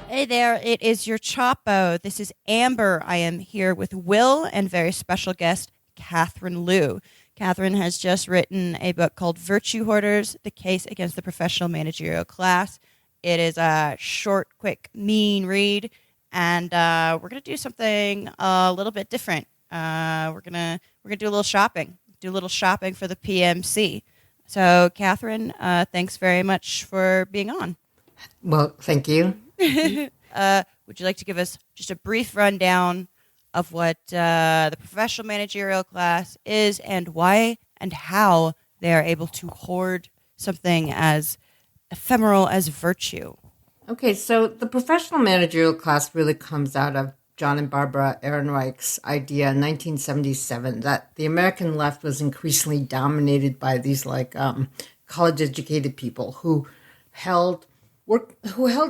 Hey there, it is your Chapo. This is Amber. I am here with Will and very special guest, Catherine Liu. Catherine has just written a book called Virtue Hoarders, The Case Against the Professional Managerial Class. It is a short, quick, mean read, and we're going to do something a little bit different. We're gonna do a little shopping, for the PMC. So, Catherine, thanks very much for being on. Well, thank you. Would you like to give us just a brief rundown of what the professional managerial class is and why and how they are able to hoard something as ephemeral as virtue? Okay, so the professional managerial class really comes out of John and Barbara Ehrenreich's idea in 1977 that the American left was increasingly dominated by these college-educated people who held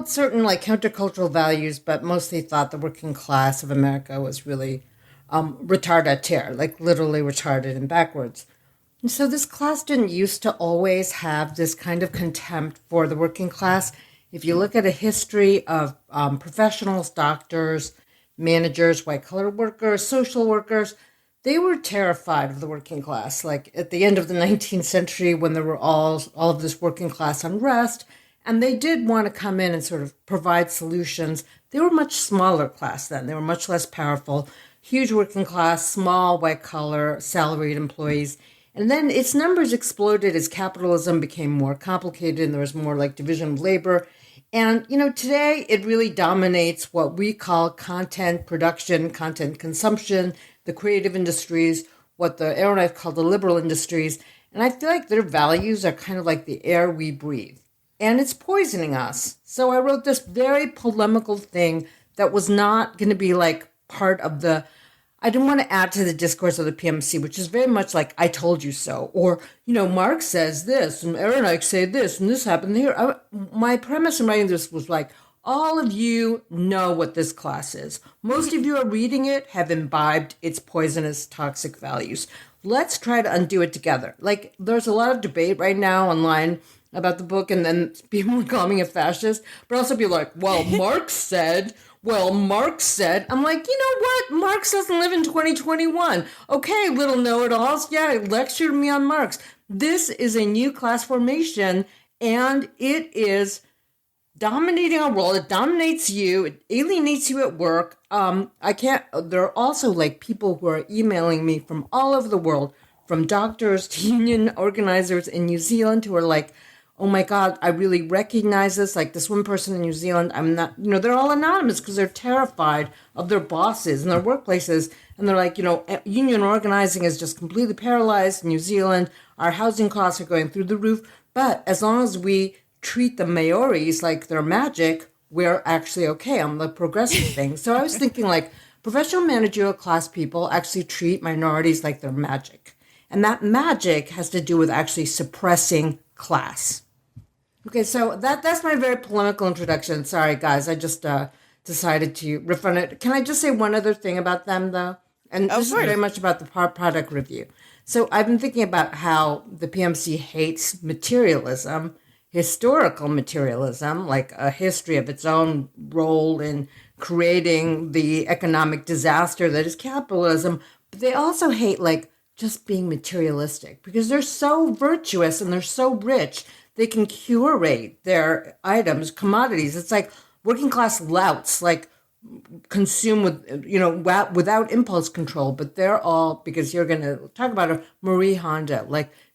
certain countercultural values, but mostly thought the working class of America was really retardataire, like literally retarded and backwards. And so this class didn't used to always have this kind of contempt for the working class. If you look at a history of professionals, doctors, managers, white-collar workers, social workers, they were terrified of the working class. Like at the end of the 19th century when there were all of this working class unrest, and they did want to come in and sort of provide solutions. They were much smaller class then. They were much less powerful, huge working class, small, white-collar, salaried employees. And then its numbers exploded as capitalism became more complicated and there was more division of labor. And, today it really dominates what we call content production, content consumption, the creative industries, what the Ehrenreich called the liberal industries. And I feel like their values are kind of like the air we breathe. And it's poisoning us. So I wrote this very polemical thing that was not going to be part of I didn't want to add to the discourse of the PMC, which is very much like, I told you so. Or, Marx says this, and Ehrenreich said this, and this happened here. My premise in writing this was all of you know what this class is. Most of you are reading it, have imbibed its poisonous, toxic values. Let's try to undo it together. There's a lot of debate right now online about the book, and then people calling it fascist, but also be like, Marx said, I'm like, you know what? Marx doesn't live in 2021. Okay, little know-it-alls. Yeah, lecture me on Marx. This is a new class formation, and it is dominating our world. It dominates you. It alienates you at work. There are also people who are emailing me from all over the world, from doctors to union organizers in New Zealand who are like, oh my God, I really recognize this. This one person in New Zealand, I'm not, they're all anonymous because they're terrified of their bosses and their workplaces. And they're like, union organizing is just completely paralyzed in New Zealand. Our housing costs are going through the roof. But as long as we treat the Maoris like they're magic, we're actually okay on the progressive thing. So I was thinking professional managerial class people actually treat minorities like they're magic. And that magic has to do with actually suppressing class. Okay, so that's my very polemical introduction. Sorry, guys, I just decided to riff on it. Can I just say one other thing about them, though? And this is very much about the product review. So I've been thinking about how the PMC hates materialism, historical materialism, like a history of its own role in creating the economic disaster that is capitalism. But they also hate, just being materialistic because they're so virtuous and they're so rich. They can curate their items, commodities. It's like working class louts, consume without impulse control. But they're all, because you're going to talk about a Marie Honda,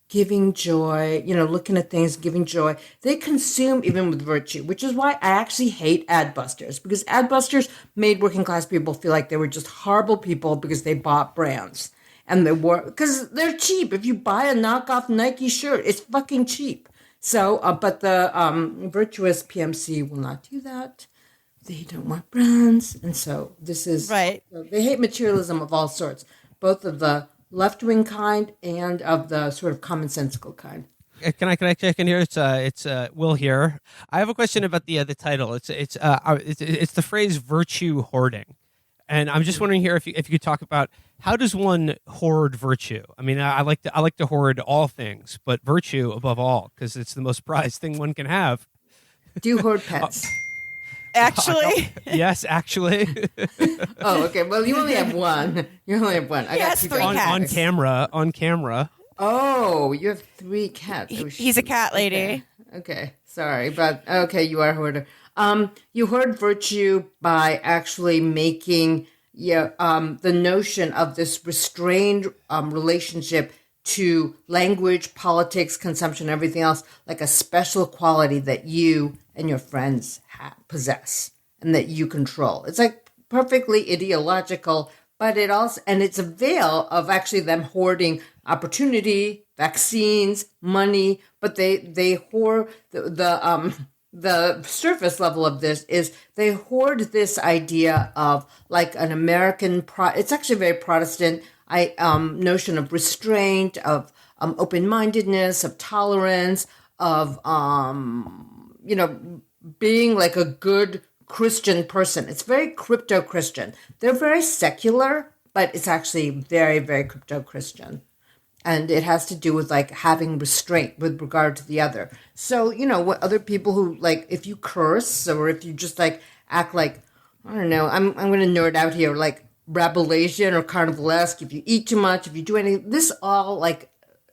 giving joy, looking at things, giving joy. They consume even with virtue, which is why I actually hate ad busters, because ad busters made working class people feel like they were just horrible people because they bought brands. And they were, because they're cheap. If you buy a knockoff Nike shirt, it's fucking cheap. So, but the virtuous PMC will not do that. They don't want brands. And so this is, right. They hate materialism of all sorts, both of the left-wing kind and of the sort of commonsensical kind. Can I check in here? It's Will here. I have a question about the title. It's the phrase virtue hoarding. And I'm just wondering here if you could talk about how does one hoard virtue? I mean, I like to hoard all things, but virtue above all, because it's the most prized thing one can have. Do you hoard pets? Actually, Yes, actually. Oh, okay. Well, you only have one. You only have one. I got has two three dogs. cats. On camera. Oh, you have 3 cats. Oh, He's a shoot. cat lady. Okay. Sorry, but okay, you are a hoarder. You hoard virtue by actually making the notion of this restrained relationship to language, politics, consumption, everything else like a special quality that you and your friends possess and that you control. It's like perfectly ideological, but it's a veil of actually them hoarding opportunity, vaccines, money, but they hoard the surface level of this is they hoard this idea of like an American it's actually very Protestant notion of restraint, of open-mindedness, of tolerance, of being like a good Christian person. It's very crypto-Christian. They're very secular, but it's actually very, very crypto-Christian. And it has to do with like having restraint with regard to the other. So, what other people who like, if you curse or if you just like act like, I don't know, I'm going to nerd out here, like Rabelaisian or carnivalesque, if you eat too much, if you do anything, this all like,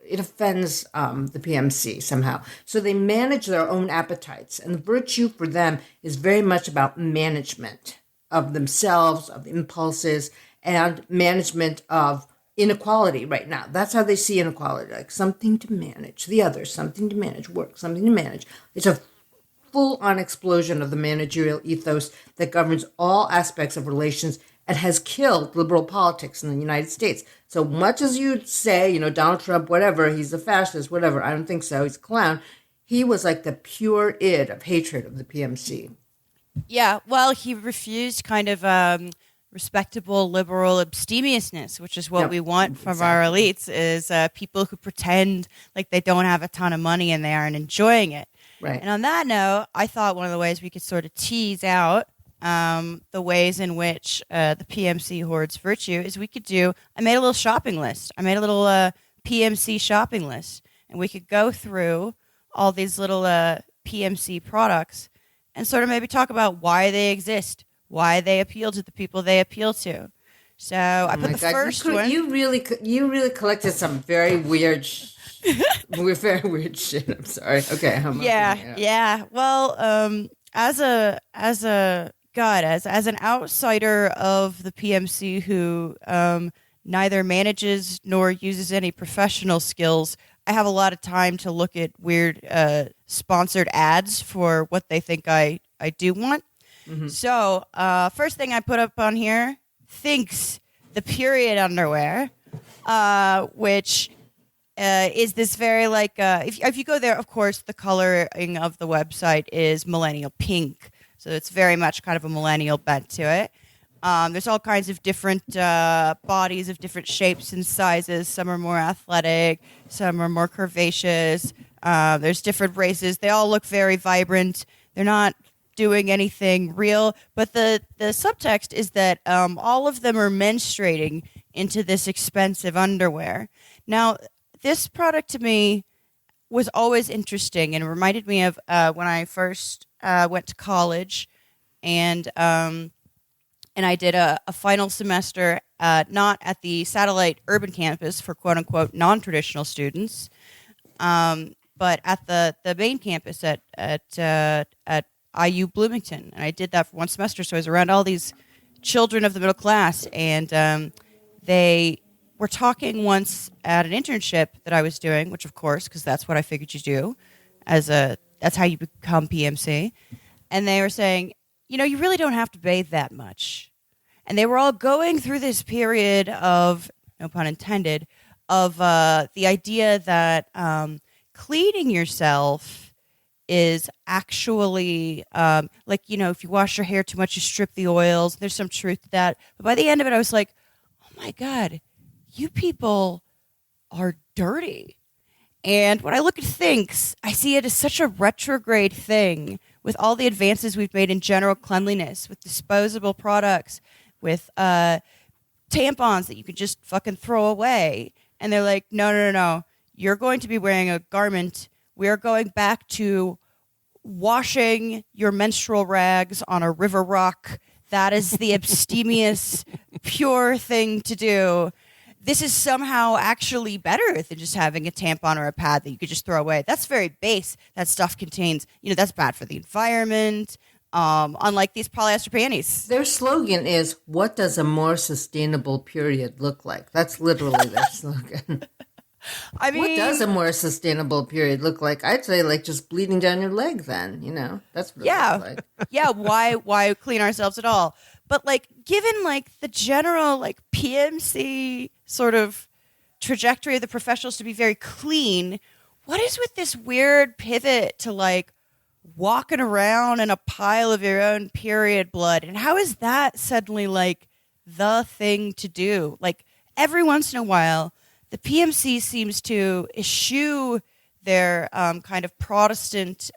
it offends the PMC somehow. So they manage their own appetites. And the virtue for them is very much about management of themselves, of impulses, and management of inequality right now. That's how they see inequality, like something to manage the other, something to manage work, something to manage. It's a full-on explosion of the managerial ethos that governs all aspects of relations and has killed liberal politics in the United States. So much as you say, Donald Trump, whatever, he's a fascist, whatever, I don't think so, he's a clown. He was like the pure id of hatred of the PMC. Yeah, well, he refused kind of respectable liberal abstemiousness, which is what we want from our elites, is people who pretend like they don't have a ton of money and they aren't enjoying it. Right. And on that note, I thought one of the ways we could sort of tease out the ways in which the PMC hoards virtue is I made a little shopping list. I made a little PMC shopping list. And we could go through all these little PMC products and sort of maybe talk about why they exist, why they appeal to the people they appeal to. So I put the first one. You really collected some very weird, very weird shit. I'm sorry. Okay. Yeah. Well, as an outsider of the PMC who neither manages nor uses any professional skills, I have a lot of time to look at weird sponsored ads for what they think I do want. Mm-hmm. So, first thing I put up on here, Thinks, the period underwear, which is this very like, if you go there, of course, the coloring of the website is millennial pink. So it's very much kind of a millennial bent to it. There's all kinds of different bodies of different shapes and sizes. Some are more athletic, some are more curvaceous. There's different races. They all look very vibrant. They're not doing anything real, but the subtext is that all of them are menstruating into this expensive underwear. Now, this product to me was always interesting and reminded me of when I first went to college, and I did a final semester not at the satellite urban campus for quote unquote non-traditional students, but at the main campus at IU Bloomington, and I did that for one semester. So I was around all these children of the middle class, and they were talking once at an internship that I was doing, which of course, because that's what I figured you do, that's how you become PMC. And they were saying, you really don't have to bathe that much. And they were all going through this period of, no pun intended, of the idea that cleaning yourself is actually if you wash your hair too much, you strip the oils. There's some truth to that. But by the end of it, I was like, oh my God, you people are dirty. And when I look at Thinks, I see it as such a retrograde thing with all the advances we've made in general cleanliness, with disposable products, with tampons that you could just fucking throw away. And they're like, no. You're going to be wearing a garment. We are going back to washing your menstrual rags on a river rock. That is the abstemious, pure thing to do. This is somehow actually better than just having a tampon or a pad that you could just throw away. That's very base. That stuff contains, that's bad for the environment. Unlike these polyester panties. Their slogan is, "What does a more sustainable period look like?" That's literally their slogan. I mean, what does a more sustainable period look like? I'd say like just bleeding down your leg then, that's what it looks like. Yeah, why clean ourselves at all? But like, given like the general like PMC sort of trajectory of the professionals to be very clean, what is with this weird pivot to like walking around in a pile of your own period blood? And how is that suddenly like the thing to do? Like every once in a while, the PMC seems to eschew their kind of Protestant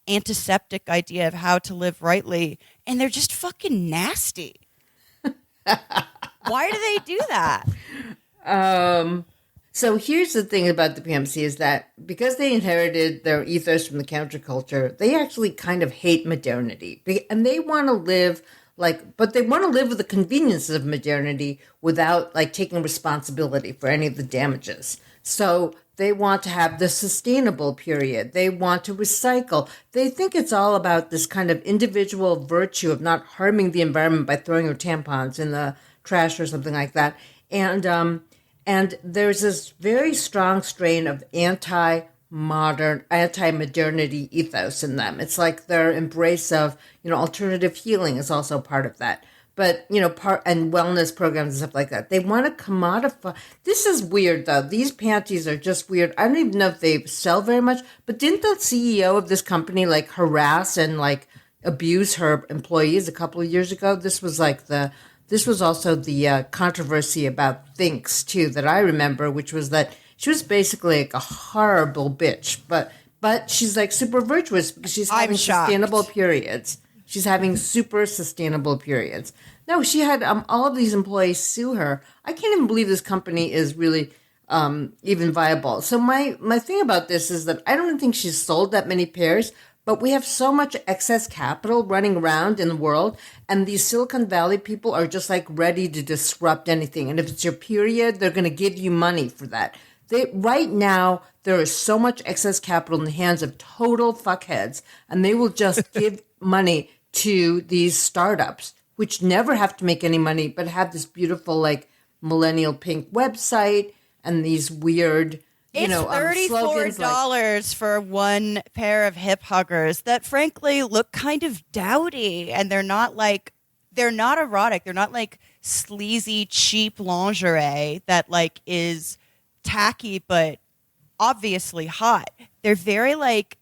antiseptic idea of how to live rightly, and they're just fucking nasty. Why do they do that? So here's the thing about the PMC is that because they inherited their ethos from the counterculture, they actually kind of hate modernity. And they want to live but they want to live with the conveniences of modernity without like taking responsibility for any of the damages. So they want to have the sustainable period. They want to recycle. They think it's all about this kind of individual virtue of not harming the environment by throwing your tampons in the trash or something like that. And there's this very strong strain of anti-modernity ethos in them. It's like their embrace of, alternative healing is also part of that. But, and wellness programs and stuff like that. They want to commodify. This is weird, though. These panties are just weird. I don't even know if they sell very much. But didn't the CEO of this company, like, harass and, like, abuse her employees a couple of years ago? This was also the controversy about Thinks, too, that I remember, which was that she was basically like a horrible bitch. But she's, like, super virtuous because she's having sustainable periods. She's having super sustainable periods. No, she had all of these employees sue her. I can't even believe this company is really even viable. So my thing about this is that I don't think she's sold that many pairs, but we have so much excess capital running around in the world, and these Silicon Valley people are just like ready to disrupt anything. And if it's your period, they're going to give you money for that. Right now, there is so much excess capital in the hands of total fuckheads, and they will just give money to these startups, which never have to make any money, but have this beautiful, like, millennial pink website and these weird, it's $34 for one pair of hip huggers that, frankly, look kind of dowdy, and they're not erotic. They're not like sleazy, cheap lingerie that like is tacky but obviously hot. They're very like.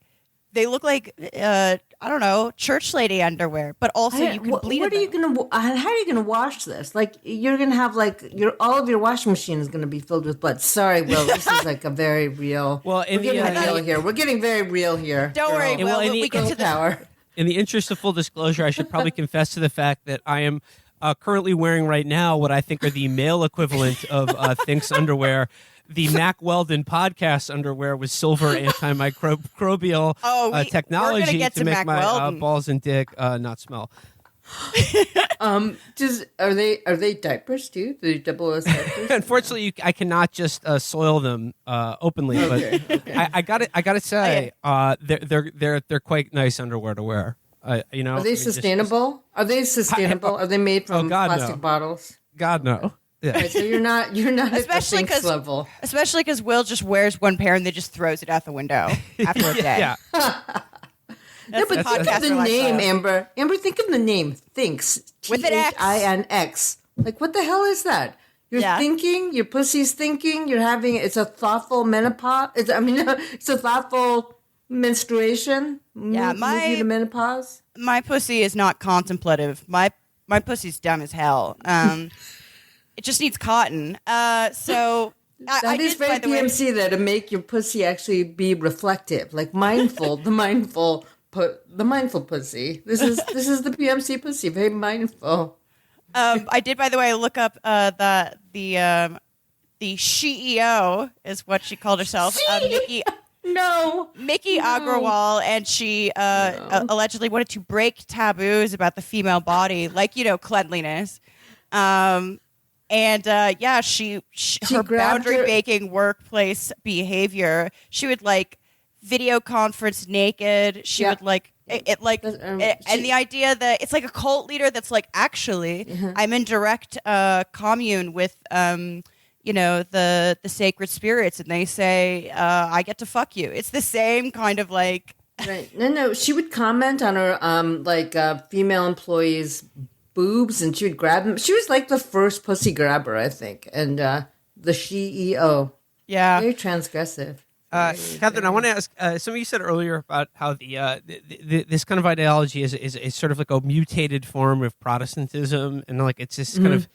They look like, I don't know, church lady underwear, but also you can bleed it. How are you going to wash this? Like, you're going to have, like, all of your washing machine is going to be filled with blood. Sorry, Will, this is, like, a very real. Well, we're getting very real here. Don't worry, Will, we get to power. In the interest of full disclosure, I should probably confess to the fact that I am currently wearing right now what I think are the male equivalent of Thinks underwear. The Mack Weldon podcast underwear with silver antimicrobial technology to make my balls and dick not smell. Are they diapers too? The double S diapers? Unfortunately, I cannot just soil them openly. Okay, but okay. I gotta say, they're quite nice underwear to wear. Are they sustainable? Are they sustainable? Are they made from plastic bottles? God no. Yeah. Right, so you're not especially at the Thinks level. Especially because Will just wears one pair and then just throws it out the window after a day. Yeah. No, but think of the name, Amber. Amber, think of the name Thinks. With an X. T-H-I-N-X. Like, what the hell is that? You're thinking, your pussy's thinking, it's a thoughtful menopause. It's a thoughtful menstruation. Yeah, move you to menopause. My pussy is not contemplative. My pussy's dumb as hell. It just needs cotton. So that is very PMC there to make your pussy actually be reflective, like mindful. the mindful pussy. This is the PMC pussy, very mindful. I did, by the way, look up the CEO is what she called herself. No. Mickey No. Agrawal, and she allegedly wanted to break taboos about the female body, like, cleanliness. She her boundary baking workplace behavior. She would like video conference naked. She would like it like and the idea that it's like a cult leader that's like, actually, I'm in direct commune with the sacred spirits, and they say I get to fuck you. It's the same kind of like right. No. She would comment on her female employees' boobs, and she would grab them. She was like the first pussy grabber, I think, and the CEO. Yeah, very transgressive. Catherine, I want to ask. Some of you said earlier about how this kind of ideology is sort of like a mutated form of Protestantism, and like it's this kind of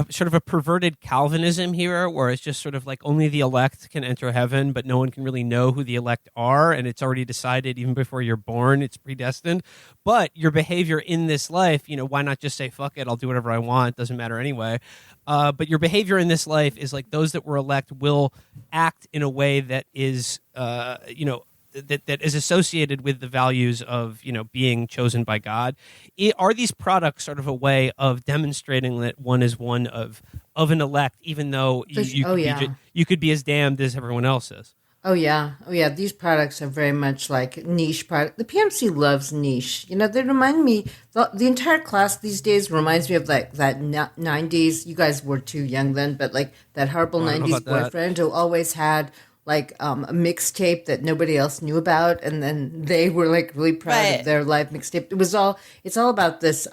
sort of a perverted Calvinism here, where it's just sort of like only the elect can enter heaven, but no one can really know who the elect are, and it's already decided even before you're born, it's predestined. But your behavior in this life, why not just say, fuck it, I'll do whatever I want, doesn't matter anyway. But your behavior in this life is like those that were elect will act in a way that is, that is associated with the values of being chosen by God. Are these products sort of a way of demonstrating that one is one of an elect, even though you could be as damned as everyone else is? Oh yeah. These products are very much like niche product. The PMC loves niche. They remind me. The entire class these days reminds me of like that '90s. You guys were too young then, but like that horrible '90s boyfriend who always had like a mixtape that nobody else knew about, and then they were like really proud of their live mixtape. It's all about this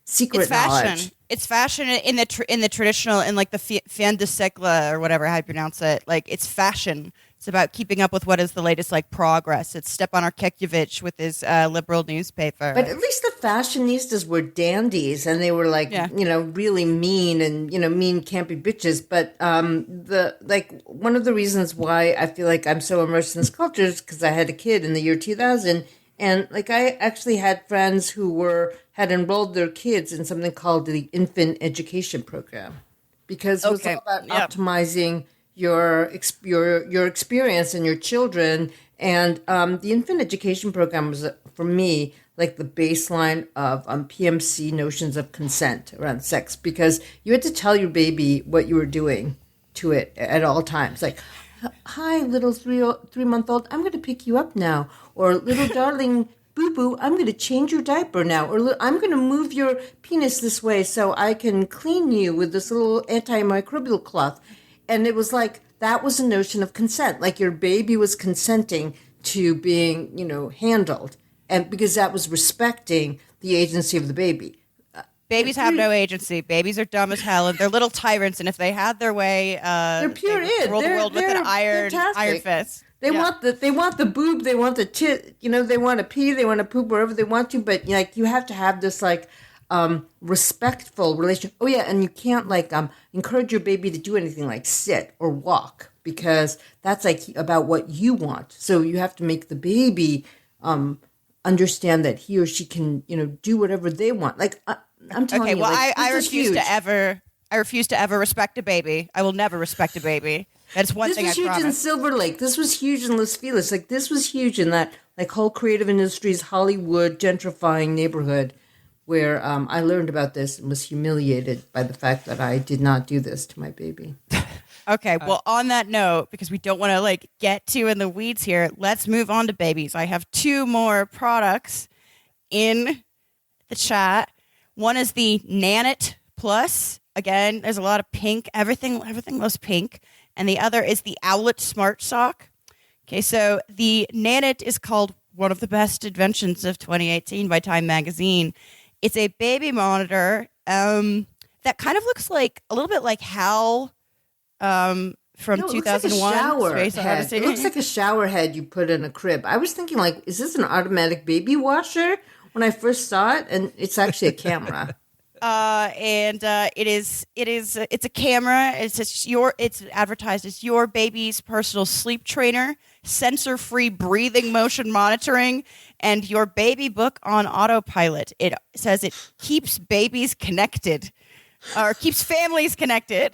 secret knowledge. It's fashion in the traditional, in like the fin de siècle or whatever how you pronounce it. Like, it's fashion. It's about keeping up with what is the latest like progress. It's Stepan Arkadyevich with his liberal newspaper. But at least the fashionistas were dandies, and they were like really mean and mean campy bitches. But one of the reasons why I feel like I'm so immersed in this culture is because I had a kid in the year 2000, and like I actually had friends who had enrolled their kids in something called the infant education program, because it was all about optimizing your experience and your children. And the infant education program was, for me, like the baseline of PMC notions of consent around sex, because you had to tell your baby what you were doing to it at all times. Like, hi, little 3-month-old, I'm going to pick you up now. Or, little darling boo-boo, I'm going to change your diaper now. Or, I'm going to move your penis this way so I can clean you with this little antimicrobial cloth. And it was like, that was a notion of consent. Like, your baby was consenting to being, handled. And because that was respecting the agency of the baby. Babies have no agency. Babies are dumb as hell, and they're little tyrants. And if they had their way, they're pure they rule the world with an iron fist. They want the boob, they want the tit, they want to pee, they want to poop wherever they want to. But like, you have to have this like respectful relation. Oh yeah, and you can't like encourage your baby to do anything like sit or walk, because that's like about what you want. So you have to make the baby understand that he or she can do whatever they want. Like I'm telling you. Well, I refuse to ever respect a baby. I will never respect a baby. That's one thing I promise. This was huge in Silver Lake. This was huge in Los Feliz. Like, this was huge in that like whole creative industries, Hollywood gentrifying neighborhood, where I learned about this and was humiliated by the fact that I did not do this to my baby. Okay, well, on that note, because we don't want to like get too in the weeds here, let's move on to babies. I have 2 more products in the chat. One is the Nanit Plus. Again, there's a lot of pink. Everything loves pink. And the other is the Owlet Smart Sock. Okay, so the Nanit is called one of the best inventions of 2018 by Time Magazine. It's a baby monitor that kind of looks like a little bit like Hal from 2001. It looks like a shower head you put in a crib. I was thinking, like, is this an automatic baby washer when I first saw it? And it's actually a camera. It's a camera. It's advertised as your baby's personal sleep trainer, sensor-free breathing motion monitoring, and your baby book on autopilot. It says it keeps babies connected, or keeps families connected.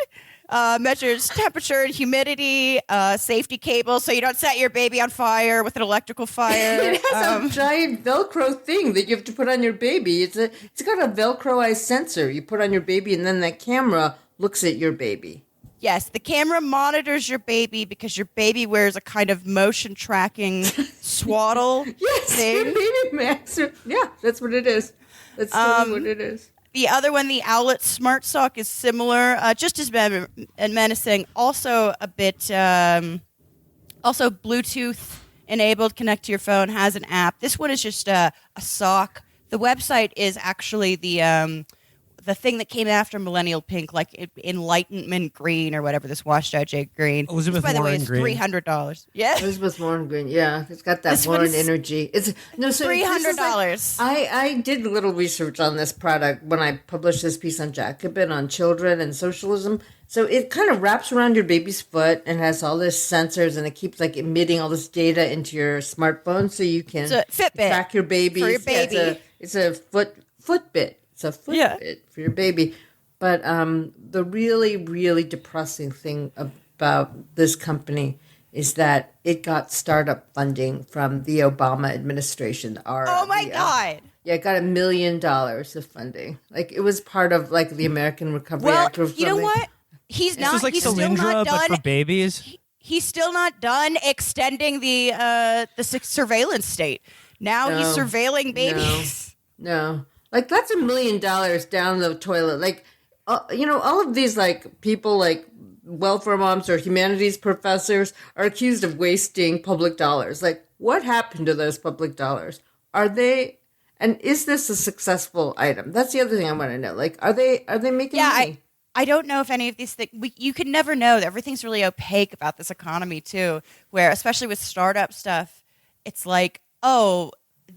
Measures temperature and humidity, safety cables so you don't set your baby on fire with an electrical fire. It has a giant Velcro thing that you have to put on your baby. It's got a Velcroized sensor you put on your baby, and then that camera looks at your baby. Yes, the camera monitors your baby because your baby wears a kind of motion tracking swaddle Yes, thing. your baby Max. Yeah, that's what it is. That's totally what it is. The other one, the Owlet Smart Sock, is similar, just as menacing. Also a bit, also Bluetooth enabled, connect to your phone, has an app. This one is just a sock. The website is actually the thing that came after Millennial Pink, like Enlightenment Green or whatever, this washed out jade green. Elizabeth Which, by the way, Warren is Green. $300. Yeah. Elizabeth Warren Green, yeah, it's got that This Warren one's energy. It's no, so $300. I did a little research on this product when I published this piece on Jacobin on children and socialism. So it kind of wraps around your baby's foot and has all this sensors, and it keeps like emitting all this data into your smartphone, so you can It's a Fitbit track your baby. for your baby. Yeah, it's a Fitbit. It's a Fitbit for your baby. But the really, really depressing thing about this company is that it got startup funding from the Obama administration. Oh, my God. Yeah, it got $1 million of funding. Like, it was part of, like, the American Recovery Act. Or You know something. what? He's This not. was like He's still Solyndra, not but done. for babies. He's still not done extending the surveillance state. Now he's No. surveilling babies. No. Like, that's $1 million down the toilet. Like, all of these, like, people, like, welfare moms or humanities professors are accused of wasting public dollars. Like, what happened to those public dollars? And is this a successful item? That's the other thing I want to know. Like, are they making money? I don't know if any of these things, you can never know. Everything's really opaque about this economy too, where especially with startup stuff, it's like, oh,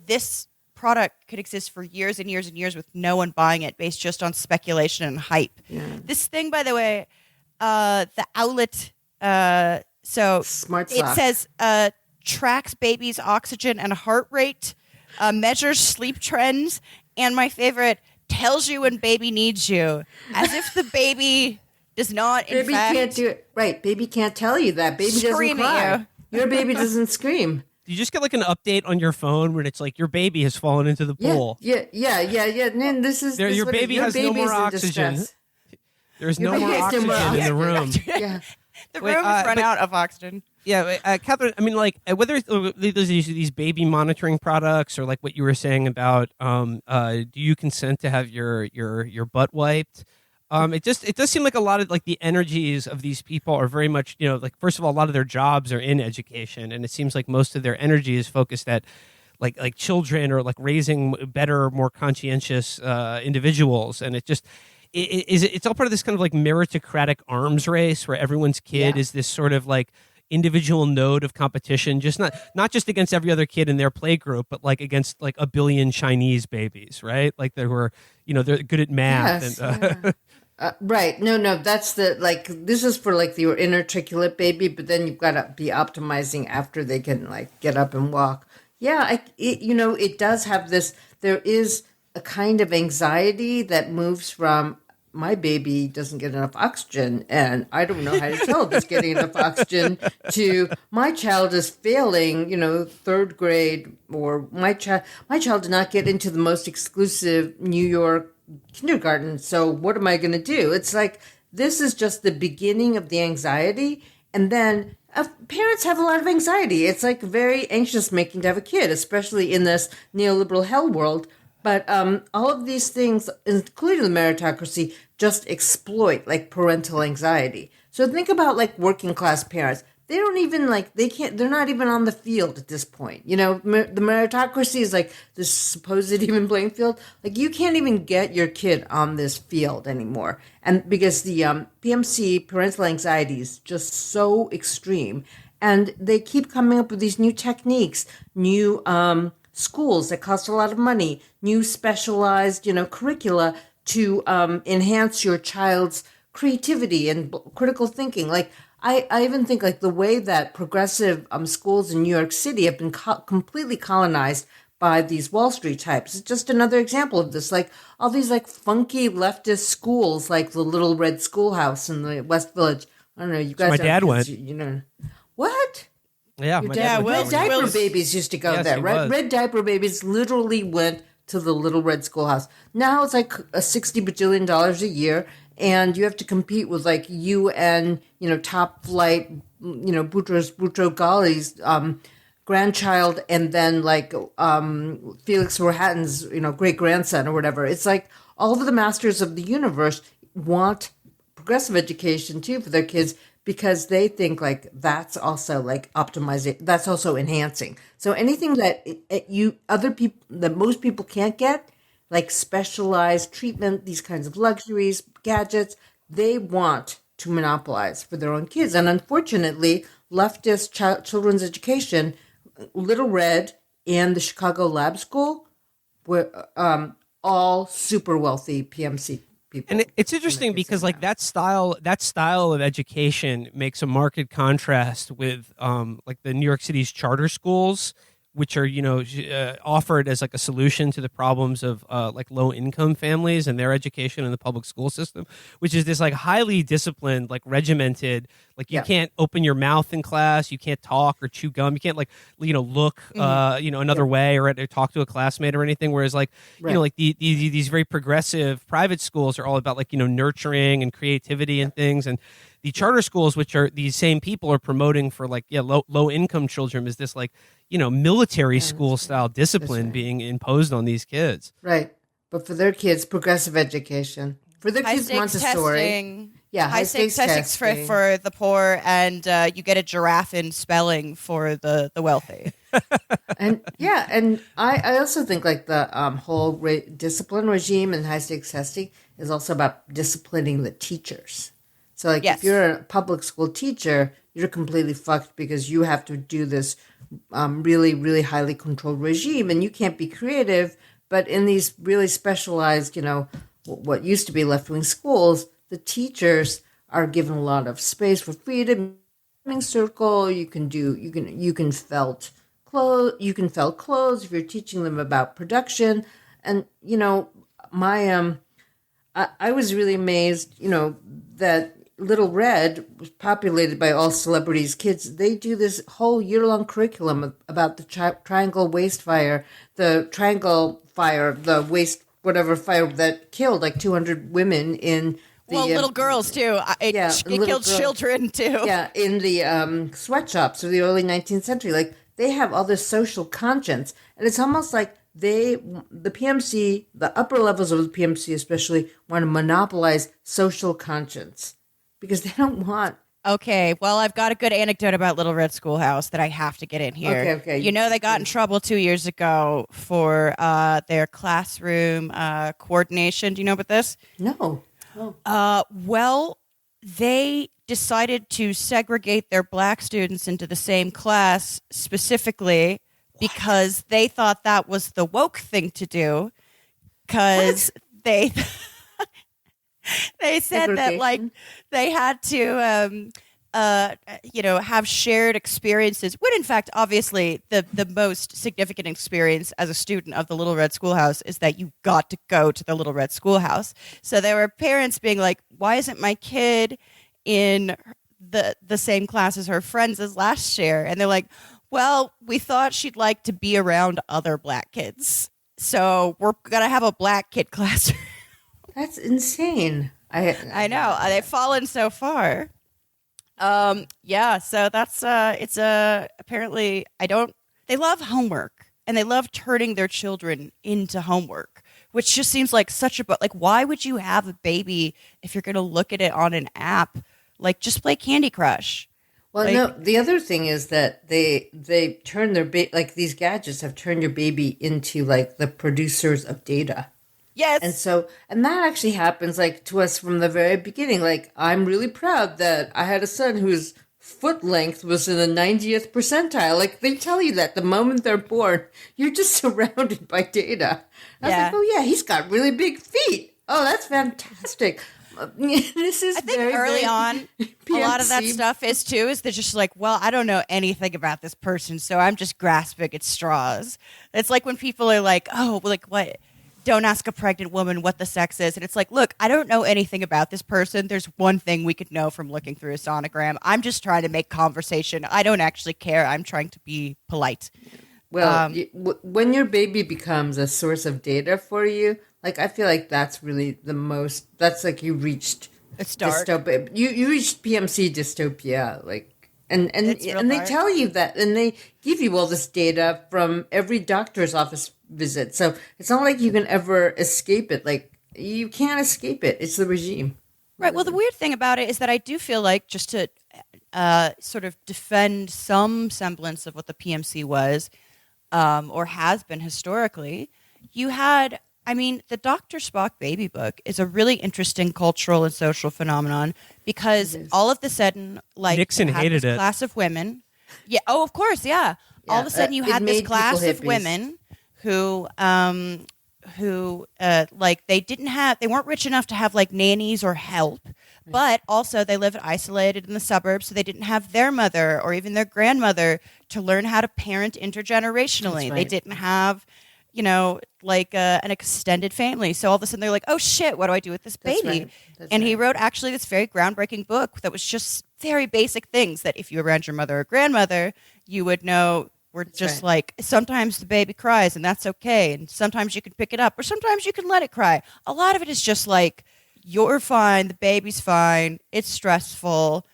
this product could exist for years and years and years with no one buying it based just on speculation and hype. Yeah. This thing, by the way, the Owlet, Smart it sock. says tracks baby's oxygen and heart rate, measures sleep trends, and my favorite, tells you when baby needs you, as if the baby does not. Baby can't do it. Right. Baby can't tell you that. Baby doesn't Scream cry. at Your baby doesn't scream. You just get like an update on your phone when it's like your baby has fallen into the pool. Yeah. And then this is Your what baby has no baby's more in oxygen. distress. There's Your no more baby has no more oxygen in the room. Yeah. The Wait, room has run but- out of oxygen. Yeah, Catherine. I mean, like whether there's these baby monitoring products or like what you were saying about, do you consent to have your butt wiped? It does seem like a lot of like the energies of these people are very much, like first of all, a lot of their jobs are in education, and it seems like most of their energy is focused at like children or like raising better, more conscientious individuals, and it's all part of this kind of like meritocratic arms race where everyone's kid is this sort of like individual node of competition, just not just against every other kid in their play group, but like against like a billion Chinese babies, right? Like they're good at math. Yes, and, right. No, that's this is for like your inarticulate baby, but then you've got to be optimizing after they can like get up and walk. Yeah, it does have this, there is a kind of anxiety that moves from my baby doesn't get enough oxygen and I don't know how to tell if it's getting enough oxygen to my child is failing, third grade, or my child did not get into the most exclusive New York kindergarten. So what am I going to do? It's like, this is just the beginning of the anxiety. And then parents have a lot of anxiety. It's like very anxious making to have a kid, especially in this neoliberal hell world. But all of these things, including the meritocracy, just exploit like parental anxiety. So think about like working class parents. They don't even they're not even on the field at this point. The meritocracy is like this supposed even playing field. Like you can't even get your kid on this field anymore. And because the PMC parental anxiety is just so extreme. And they keep coming up with these new techniques, new schools that cost a lot of money, new specialized, curricula to enhance your child's creativity and critical thinking. Like I even think like the way that progressive schools in New York City have been completely colonized by these Wall Street types. It's just another example of this. Like all these like funky leftist schools, like the Little Red Schoolhouse in the West Village. I don't know. You guys, my dad went. You know what? Yeah, Your my dad, dad went. Red Diaper Babies used to go Yes, there, he right? was. Red Diaper Babies literally went to the Little Red Schoolhouse. Now it's like a $60 bajillion a year, and you have to compete with like UN, top flight, Boutros Ghali's grandchild, and then like Felix Rohatyn's, great grandson or whatever. It's like all of the masters of the universe want progressive education too for their kids, because they think like that's also like optimizing, that's also enhancing. So anything that that most people can't get, like specialized treatment, these kinds of luxuries, gadgets, they want to monopolize for their own kids. And unfortunately, leftist children's education, Little Red and the Chicago Lab School were all super wealthy PMC people. And it's interesting because like that style of education makes a marked contrast with like the New York City's charter schools, which are offered as like a solution to the problems of like low income families and their education in the public school system, which is this like highly disciplined, like regimented, like you can't open your mouth in class, you can't talk or chew gum, you can't like look another way or talk to a classmate or anything. Whereas like like these very progressive private schools are all about like nurturing and creativity and things, and the charter schools, which are these same people are promoting for like low income children, is this like military school style discipline being imposed on these kids. Right, but for their kids, progressive education. For their kids, Montessori. Testing. Yeah, high stakes testing for the poor, and you get a giraffe in spelling for the wealthy. And I also think like the whole discipline regime and high stakes testing is also about disciplining the teachers. So like if you're a public school teacher, you're completely fucked because you have to do this really, really highly controlled regime, and you can't be creative. But in these really specialized, what used to be left-wing schools, the teachers are given a lot of space for freedom. Circle, you can felt clothes if you're teaching them about production. And I was really amazed, that Little Red was populated by all celebrities' kids. They do this whole year-long curriculum about the Triangle Waste Fire, the Triangle Fire, the waste whatever fire that killed like 200 women in the... little girls, too. It killed children, too. Yeah, in the sweatshops of the early 19th century. Like, they have all this social conscience. And it's almost like the PMC, the upper levels of the PMC especially, want to monopolize social conscience. Because they don't want... Okay, well, I've got a good anecdote about Little Red Schoolhouse that I have to get in here. Okay. They got in trouble 2 years ago for their classroom coordination. Do you know about this? No. Well, they decided to segregate their black students into the same class specifically because they thought that was the woke thing to do. Because they... They said that like they had to, have shared experiences. When in fact, obviously, the most significant experience as a student of the Little Red Schoolhouse is that you got to go to the Little Red Schoolhouse. So there were parents being like, "Why isn't my kid in the same class as her friends as last year?" And they're like, "Well, we thought she'd like to be around other black kids, so we're gonna have a black kid classroom." That's insane. I know. They've fallen so far. So that's it's apparently they love homework, and they love turning their children into homework, which just seems like such a why would you have a baby if you're going to look at it on an app? Like, just play Candy Crush. Well, no, the other thing is that they turn their these gadgets have turned your baby into like the producers of data. Yes. And that actually happens like to us from the very beginning. Like, I'm really proud that I had a son whose foot length was in the 90th percentile. Like, they tell you that the moment they're born, you're just surrounded by data. I was like, oh yeah, he's got really big feet. Oh, that's fantastic. This is I think very, early very on, a lot of that PMC. stuff is too, is they're just like, well, I don't know anything about this person, so I'm just grasping at straws. It's like when people are like, oh, like what? Don't ask a pregnant woman what the sex is. And it's like, look, I don't know anything about this person. There's one thing we could know from looking through a sonogram. I'm just trying to make conversation. I don't actually care. I'm trying to be polite. Well, when your baby becomes a source of data for you, like I feel like that's really the most. That's like you reached It's dark. dystopia. You reached PMC dystopia, like and It's real and they dark. tell you that, and they give you all this data from every doctor's office visit. So it's not like you can ever escape it. Like you can't escape it. It's the regime. Right. Well, the weird thing about it is that I do feel like, just to sort of defend some semblance of what the PMC was, or has been historically, you had, I mean, the Dr. Spock baby book is a really interesting cultural and social phenomenon because all of the sudden, like, Nixon you had hated this it. class of women. Yeah. Oh, of course. Yeah. All of a sudden, you it had this made people class of hippies. women who like they weren't rich enough to have like nannies or help, but also they lived isolated in the suburbs, so they didn't have their mother or even their grandmother to learn how to parent intergenerationally. That's They right. didn't have, like an extended family. So all of a sudden they're like, oh shit, what do I do with this That's baby? right. That's And he right. wrote actually this very groundbreaking book that was just very basic things that if you were around your mother or grandmother, you would know. We're just right. like, sometimes the baby cries and that's okay. And sometimes you can pick it up or sometimes you can let it cry. A lot of it is just like, you're fine. The baby's fine. It's stressful.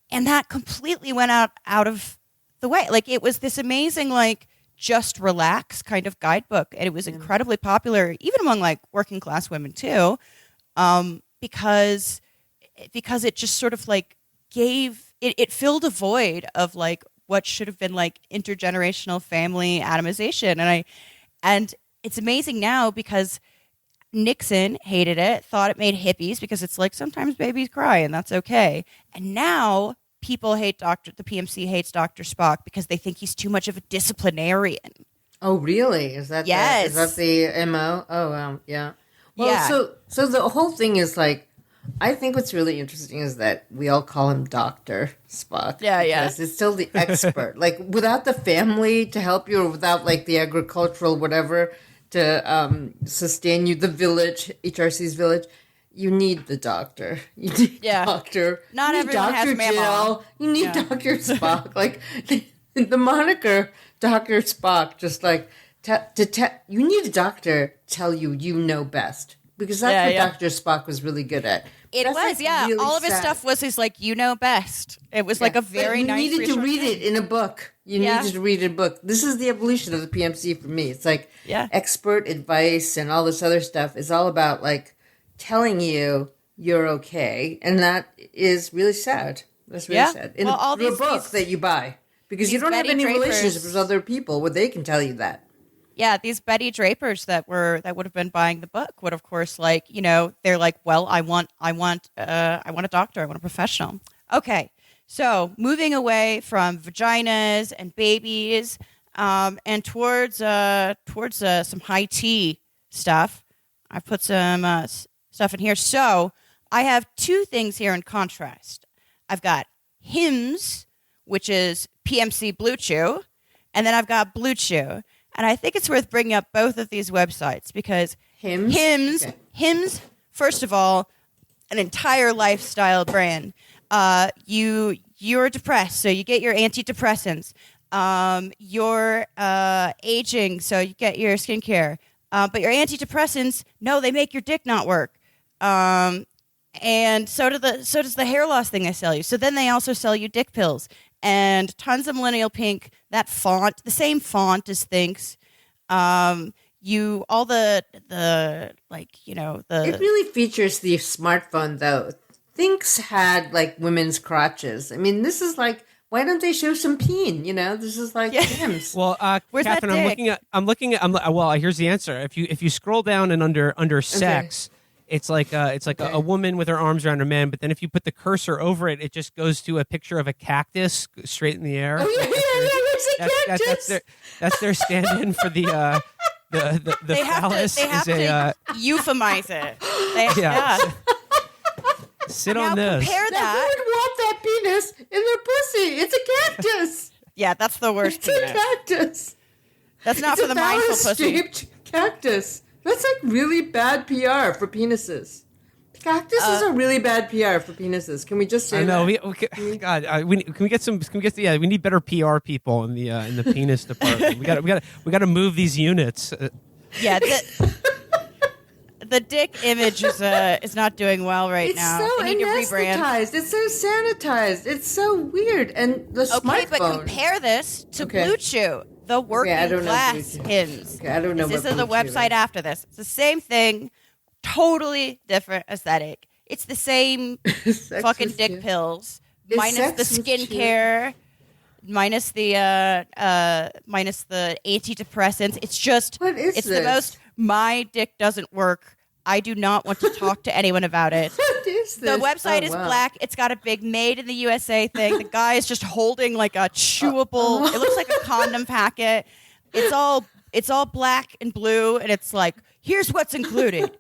And that completely went out of the way. Like it was this amazing, like just relax kind of guidebook. And it was incredibly popular, even among like working class women too. Because it just sort of like it filled a void of like what should have been like intergenerational family atomization. And it's amazing now because Nixon hated it, thought it made hippies because it's like sometimes babies cry and that's okay. And now people hate the PMC hates Dr. Spock because they think he's too much of a disciplinarian. Oh, really? Is that Yes. is that the MO? Oh, wow. Yeah. Well, Yeah. so the whole thing is like, I think what's really interesting is that we all call him Dr. Spock. Yeah, yeah. Because it's still the expert. Like, without the family to help you, or without, like, the agricultural whatever to sustain you, the village, HRC's village, you need the doctor. You need Yeah. doctor. Not you need everyone has Dr. Mama. Jill. You need Yeah. Dr. Spock. Like, the moniker Dr. Spock, just like, you need a doctor tell you know best. Because that's Yeah, what yeah. Dr. Spock was really good at. It That's, was, like, yeah. really All of his sad. stuff was his like, best. It was like a very But nice. you needed to reassuring read thing. it in a book. You Yeah. needed to read a book. This is the evolution of the PMC for me. It's like Yeah. expert advice and all this other stuff is all about like telling you you're okay, and that is really sad. That's really Yeah. sad. In Well, all through a these- book these- that you buy because you these don't have Betty any Drapers- relationships with other people where they can tell you that. Yeah, these Betty Drapers that would have been buying the book would, of course, like, they're like, well, I want a doctor, I want a professional. Okay, so moving away from vaginas and babies, and towards some high tea stuff. I put some stuff in here. So I have two things here in contrast. I've got Hims, which is PMC Blue Chew, and then I've got Blue Chew. And I think it's worth bringing up both of these websites because Hims? Okay. Hims, first of all, an entire lifestyle brand. You're depressed, so you get your antidepressants. You're aging, so you get your skincare. But your antidepressants, no, they make your dick not work. And so does the hair loss thing they sell you. So then they also sell you dick pills. And tons of millennial pink, that font, the same font as Thinks. It really features the smartphone though. Thinks had like women's crotches. I mean, this is like, why don't they show some peen? This is like Hims. Well, Where's that Catherine, dick? I'm looking at. Well, here's the answer. If you scroll down and under sex, it's like a woman with her arms around her man. But then if you put the cursor over it, it just goes to a picture of a cactus straight in the air. Oh, yeah, there's a cactus. That's their stand-in for the they have phallus to is a euphemize it. yeah. Sit Now on this. compare Now, who that. would want that penis in their pussy? It's a cactus. Yeah, that's the worst It's a penis. cactus. That's not It's for the a mindful pussy. phallus-shaped cactus. That's like really bad PR for penises. Cactuses are really bad PR for penises. Can we just say I know. that? God, can we get some? Yeah, we need better PR people in the penis department. We got to move these units. Yeah, the dick image is not doing well right It's now. so They need to rebrand. anesthetized. It's so sanitized. It's so weird. And the Okay, but smartphone. compare this to Okay. Blue Chew, the working I don't know class Blue Chew. hymns. Okay, I don't know This what is the Blue Chew website is. after this. It's the same thing, totally different aesthetic. It's the same Sex fucking with dick you. pills, Is minus the sex with you? skincare, minus the antidepressants. It's just What is it's this? the most. My dick doesn't work. I do not want to talk to anyone about it. What is The this? website Oh, is wow. black. It's got a big made in the USA thing. The guy is just holding like a chewable. It looks like a condom packet. It's all black and blue, and it's like, here's what's included.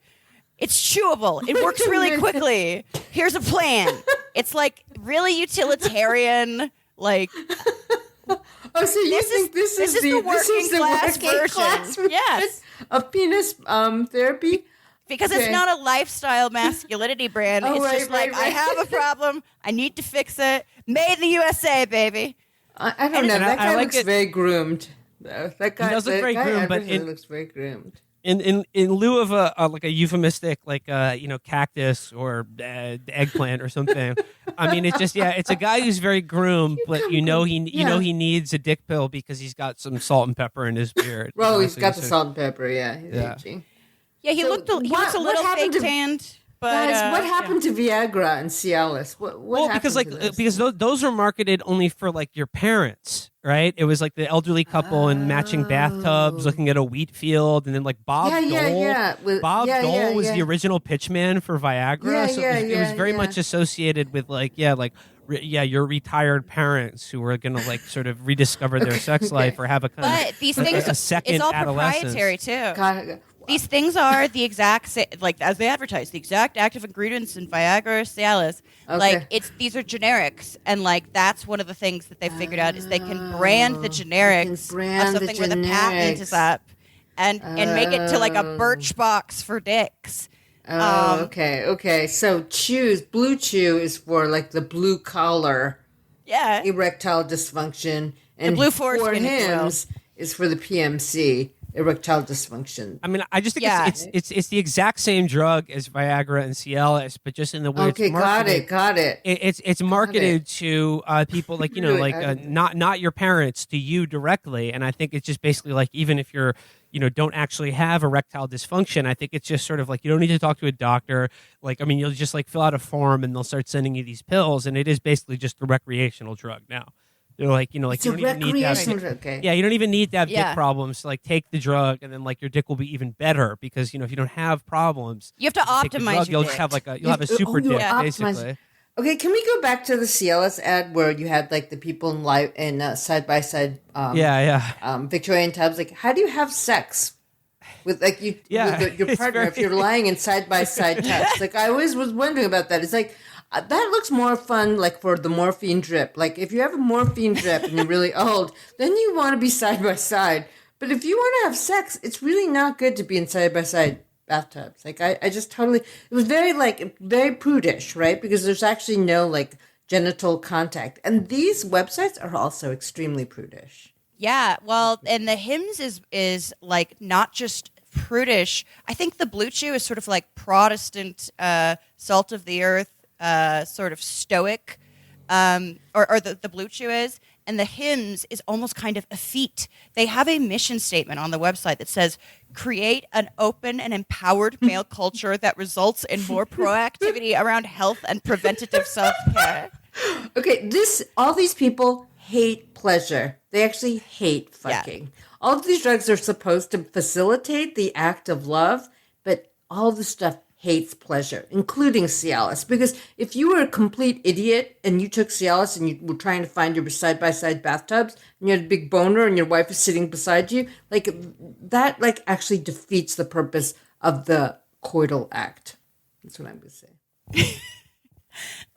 It's chewable. It works really quickly. Here's a plan. It's like really utilitarian. Like Oh, so you think this is the working class working version. class version Yes. of penis therapy? because Okay. it's not a lifestyle masculinity brand. Oh, It's right, just like, right, I have a problem. I need to fix it. Made in the USA, baby. I don't know. And That I guy like looks it- very groomed. That guy, does look that very guy groomed, but evidently in- looks very groomed. In lieu of a like a euphemistic like cactus or eggplant or something, I mean it's just it's a guy who's very groomed, but you know he needs a dick pill because he's got some salt and pepper in his beard. Oh, he's So got the so- salt and pepper. Yeah, he's Yeah. aging. Yeah, he So looks a what little happened fake to- tanned. But, Guys, what yeah. happened to Viagra and Cialis? What Well, happened because to this? because those were marketed only for like your parents, right? It was like the elderly couple in matching bathtubs, looking at a wheat field, and then like Bob Dole. Bob Dole was the original pitchman for Viagra, Yeah, so yeah, it was very yeah. much associated with your retired parents who were gonna like sort of rediscover their sex life or have a kind But of these a things, second it's all adolescence. proprietary too. God, These things are the exact same, like as they advertise, the exact active ingredients in Viagra or Cialis. Okay. Like these are generics, and like that's one of the things that they figured out is they can brand the generics brand of the something where the patent is generics. up, and make it to like a Birchbox for dicks. okay. So Blue Chew is for like the blue collar Yeah, erectile dysfunction, and blue for foreskin, if you will. hymns is for the PMC erectile dysfunction. I mean, I just think Yeah. it's the exact same drug as Viagra and Cialis, but just in the way Okay, it's marketed. got it. It's marketed to people like Really, like I- not your parents, to you directly, and I think it's just basically like even if you're don't actually have erectile dysfunction, I think it's just sort of like you don't need to talk to a doctor. Like I mean, you'll just like fill out a form and they'll start sending you these pills, and it is basically just a recreational drug now. They're like It's you a don't even need to have recreational. Okay. yeah, you don't even need to have Yeah. dick problems to like take the drug, and then like your dick will be even better because if you don't have problems, you have to take the optimize drug, your you'll dick. just have like you'll have a super you'll dick optimize- basically. Okay, can we go back to the Cialis ad where you had like the people in live and side by side Victorian tubs? Like, how do you have sex with like you Yeah, with your it's partner if very- you're lying in side by side tubs? Like, I always was wondering about that. It's like that looks more fun, like for the morphine drip. Like, if you have a morphine drip and you're really old, then you want to be side by side. But if you want to have sex, it's really not good to be in side by side bathtubs. Like I just totally, it was very prudish, right? Because there's actually no like genital contact. And these websites are also extremely prudish. Yeah, well, and the hymns is like not just prudish. I think the Blue Chew is sort of like Protestant, salt of the earth, sort of stoic, or the Blue Chew is, and the hymns is almost kind of effete. They have a mission statement on the website that says, "Create an open and empowered male culture that results in more proactivity around health and preventative self-care." Okay, all these people hate pleasure. They actually hate fucking. All of these drugs are supposed to facilitate the act of love, but all this stuff hates pleasure, including Cialis. Because if you were a complete idiot and you took Cialis and you were trying to find your side-by-side bathtubs and you had a big boner and your wife is sitting beside you, like that like actually defeats the purpose of the coital act. That's what I'm going to say.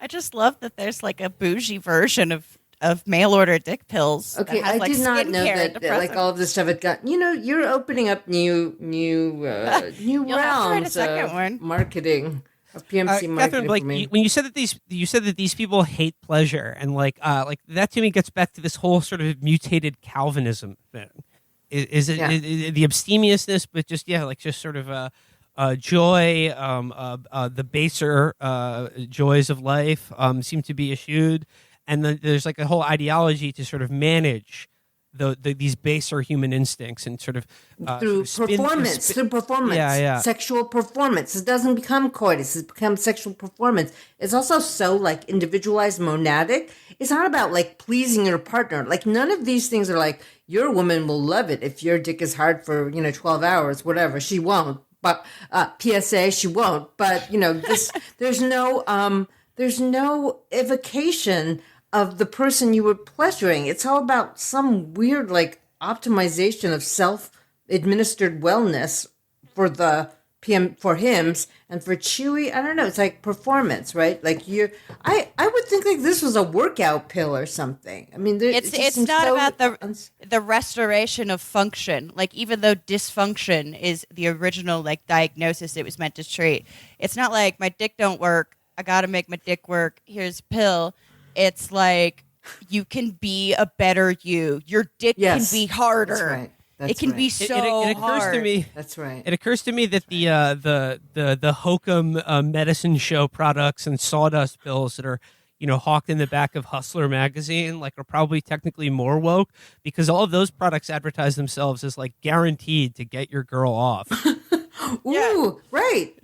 I just love that there's like a bougie version of mail order dick pills. Okay, that has, I like, did not know skincare and that like all of this stuff had got. You're opening up new You'll have to write a realms second of one. marketing, of PMC Catherine, marketing like for me. when you said that these people hate pleasure, and like that to me gets back to this whole sort of mutated Calvinism thing. Is it, Yeah. is the abstemiousness, but just like just sort of joy, the baser joys of life seem to be eschewed, and then there's like a whole ideology to sort of manage these baser human instincts and sort of Through sort of performance, Yeah. sexual performance. It doesn't become coitus; it becomes sexual performance. It's also so like individualized, monadic. It's not about like pleasing your partner. Like none of these things are like your woman will love it if your dick is hard for 12 hours, whatever. She won't, but PSA, she won't. But this there's no evocation of the person you were pleasuring. It's all about some weird like optimization of self-administered wellness for the for hims, and for Chewy, I don't know. It's like performance, right? Like I would think like this was a workout pill or something. I mean, It's not about the restoration of function. Like even though dysfunction is the original like diagnosis it was meant to treat, it's not like my dick don't work. I got to make my dick work. Here's a pill. It's like you can be a better you. Your dick can be harder. That's right. It can be so it occurs hard. to me. That's right. It occurs to me that the hokum medicine show products and sawdust pills that are hawked in the back of Hustler magazine like are probably technically more woke because all of those products advertise themselves as like guaranteed to get your girl off. Ooh, right.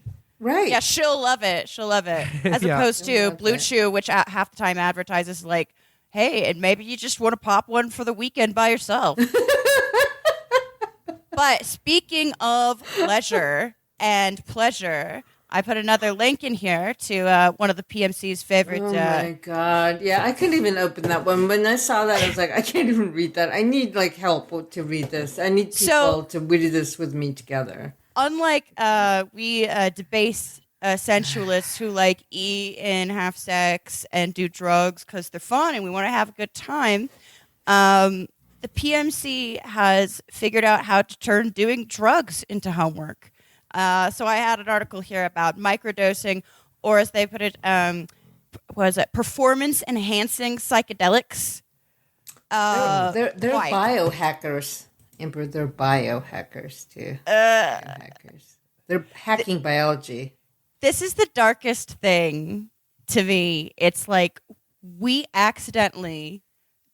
Yeah, she'll love it. She'll love it. As Yeah. opposed to Blue Chew, which half the time advertises like, hey, and maybe you just want to pop one for the weekend by yourself. But speaking of leisure and pleasure, I put another link in here to one of the PMC's favorite. Oh my God. Yeah, I couldn't even open that one. When I saw that, I was like, I can't even read that. I need like help to read this. I need people to read this with me together. Unlike we debase sensualists who like eat and have sex and do drugs because they're fun and we want to have a good time, the PMC has figured out how to turn doing drugs into homework. So I had an article here about microdosing, or as they put it, performance-enhancing psychedelics. They're why? biohackers. Amber, they're biohackers too. Biohackers. They're hacking biology. This is the darkest thing to me. It's like we accidentally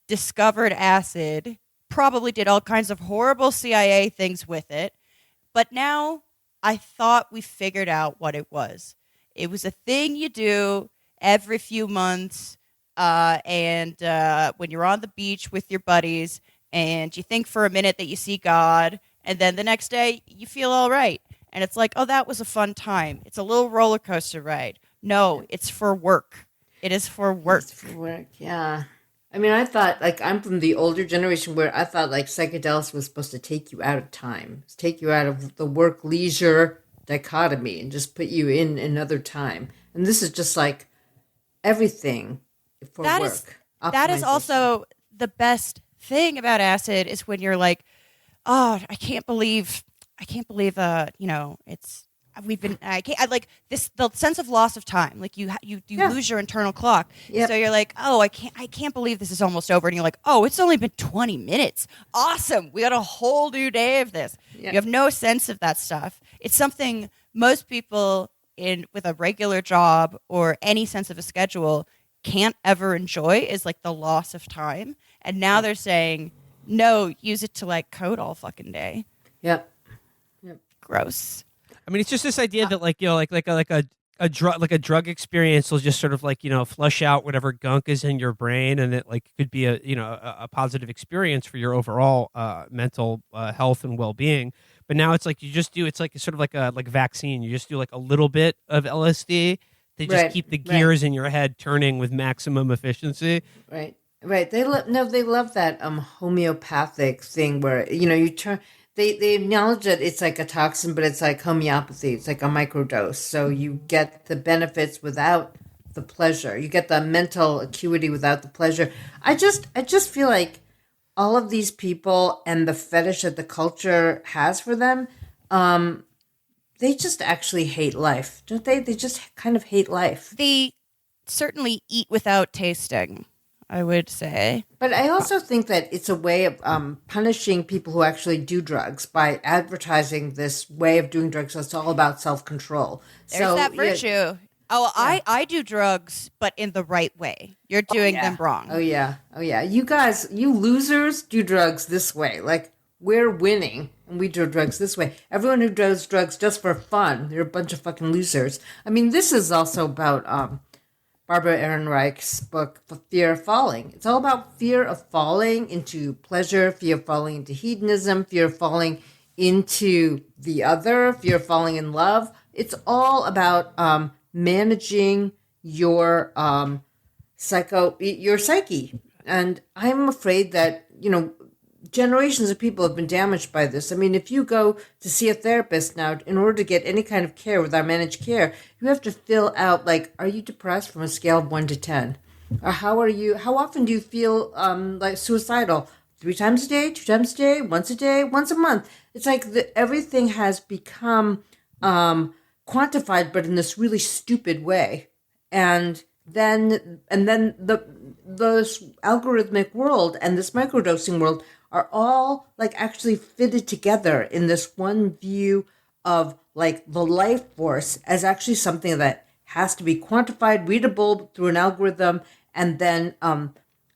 discovered acid, probably did all kinds of horrible CIA things with it, but now I thought we figured out what it was. It was a thing you do every few months, and when you're on the beach with your buddies, and you think for a minute that you see God, and then the next day you feel all right. And it's like, oh, that was a fun time. It's a little roller coaster ride. No, it's for work. It is for work. It's for work, yeah. I mean, I thought, like, I'm from the older generation where I thought, like, psychedelics was supposed to take you out of time, take you out of the work-leisure dichotomy and just put you in another time. And this is just, like, everything for work. That is also the best thing about acid is when you're like, oh, I can't believe, it's, the sense of loss of time. Like you lose your internal clock. Yep. So you're like, oh, I can't believe this is almost over. And you're like, oh, it's only been 20 minutes. Awesome. We got a whole new day of this. Yep. You have no sense of that stuff. It's something most people with a regular job or any sense of a schedule can't ever enjoy is like the loss of time. And now they're saying, no, use it to like code all fucking day. Yep. Gross. I mean, it's just this idea that like a drug experience will just sort of like flush out whatever gunk is in your brain, and it like could be a positive experience for your overall mental health and well being. But now it's like it's like sort of like a vaccine. You just do like a little bit of LSD to just keep the gears in your head turning with maximum efficiency. Right. They love that homeopathic thing where you turn. They acknowledge that it's like a toxin, but it's like homeopathy. It's like a microdose. So you get the benefits without the pleasure. You get the mental acuity without the pleasure. I just feel like all of these people and the fetish that the culture has for them, they just actually hate life, don't they? They just kind of hate life. They certainly eat without tasting, I would say. But I also think that it's a way of punishing people who actually do drugs by advertising this way of doing drugs that's all about self-control. There's that virtue. Yeah. Oh, I do drugs, but in the right way. You're doing them wrong. Oh, yeah. You guys, you losers do drugs this way. Like, we're winning, and we do drugs this way. Everyone who does drugs just for fun, they're a bunch of fucking losers. I mean, this is also about Barbara Ehrenreich's book, Fear of Falling. It's all about fear of falling into pleasure, fear of falling into hedonism, fear of falling into the other, fear of falling in love. It's all about managing your psyche. And I'm afraid that, generations of people have been damaged by this. I mean, if you go to see a therapist now, in order to get any kind of care with our managed care, you have to fill out, like, are you depressed from a scale of 1 to 10? Or how often do you feel like suicidal? 3 times a day, 2 times a day, once a day, once a month? It's like everything has become quantified, but in this really stupid way. And then the algorithmic world and this microdosing world are all like actually fitted together in this one view of like the life force as actually something that has to be quantified, readable through an algorithm, and then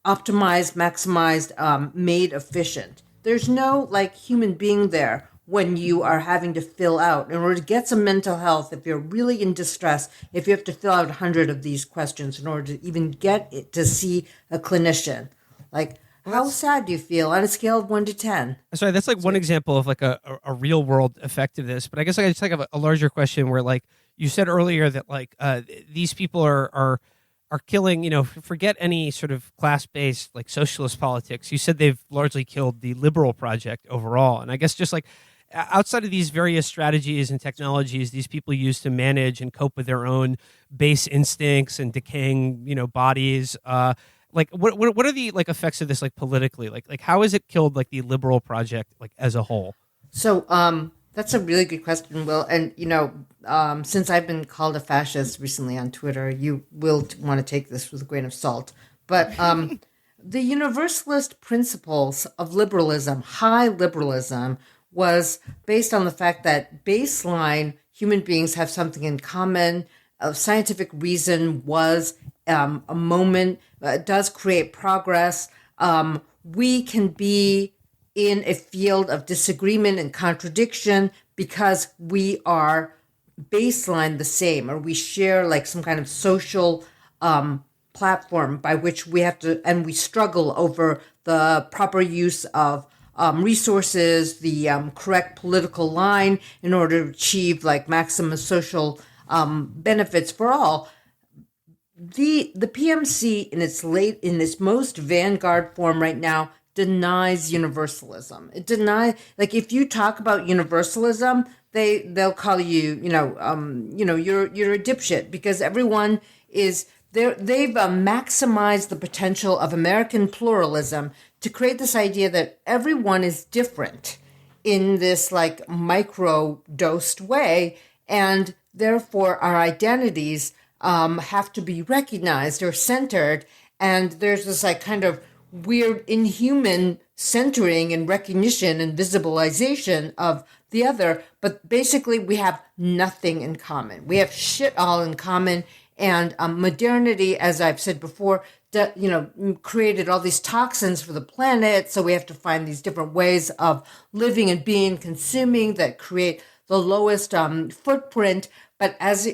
optimized, maximized, made efficient. There's no like human being there when you are having to fill out in order to get some mental health. If you're really in distress, if you have to fill out 100 of these questions in order to even get it to see a clinician, like, how sad do you feel on a scale of 1 to 10? Sorry, that's like one example of like a real world effect of this. But I guess I just like have a larger question where, like, you said earlier that like these people are killing, forget any sort of class-based like socialist politics. You said they've largely killed the liberal project overall. And I guess just like outside of these various strategies and technologies these people use to manage and cope with their own base instincts and decaying, bodies, like what are the like effects of this like politically? Like how has it killed like the liberal project like as a whole? So that's a really good question, Will. And since I've been called a fascist recently on Twitter, you will want to take this with a grain of salt. But the universalist principles of liberalism, high liberalism, was based on the fact that baseline human beings have something in common. Scientific reason was a moment, does create progress. We can be in a field of disagreement and contradiction because we are baseline the same, or we share like some kind of social platform by which we have to, and we struggle over the proper use of resources, the correct political line in order to achieve like maximum social benefits for all. The PMC in its most vanguard form right now denies universalism. It denies, like, if you talk about universalism, they'll call you you're a dipshit, because everyone is there. They've maximized the potential of American pluralism to create this idea that everyone is different in this like micro dosed way, and therefore our identities have to be recognized or centered. And there's this like kind of weird inhuman centering and recognition and visibilization of the other. But basically we have nothing in common. We have shit all in common. And modernity, as I've said before, created all these toxins for the planet. So we have to find these different ways of living and being, consuming, that create the lowest footprint. But as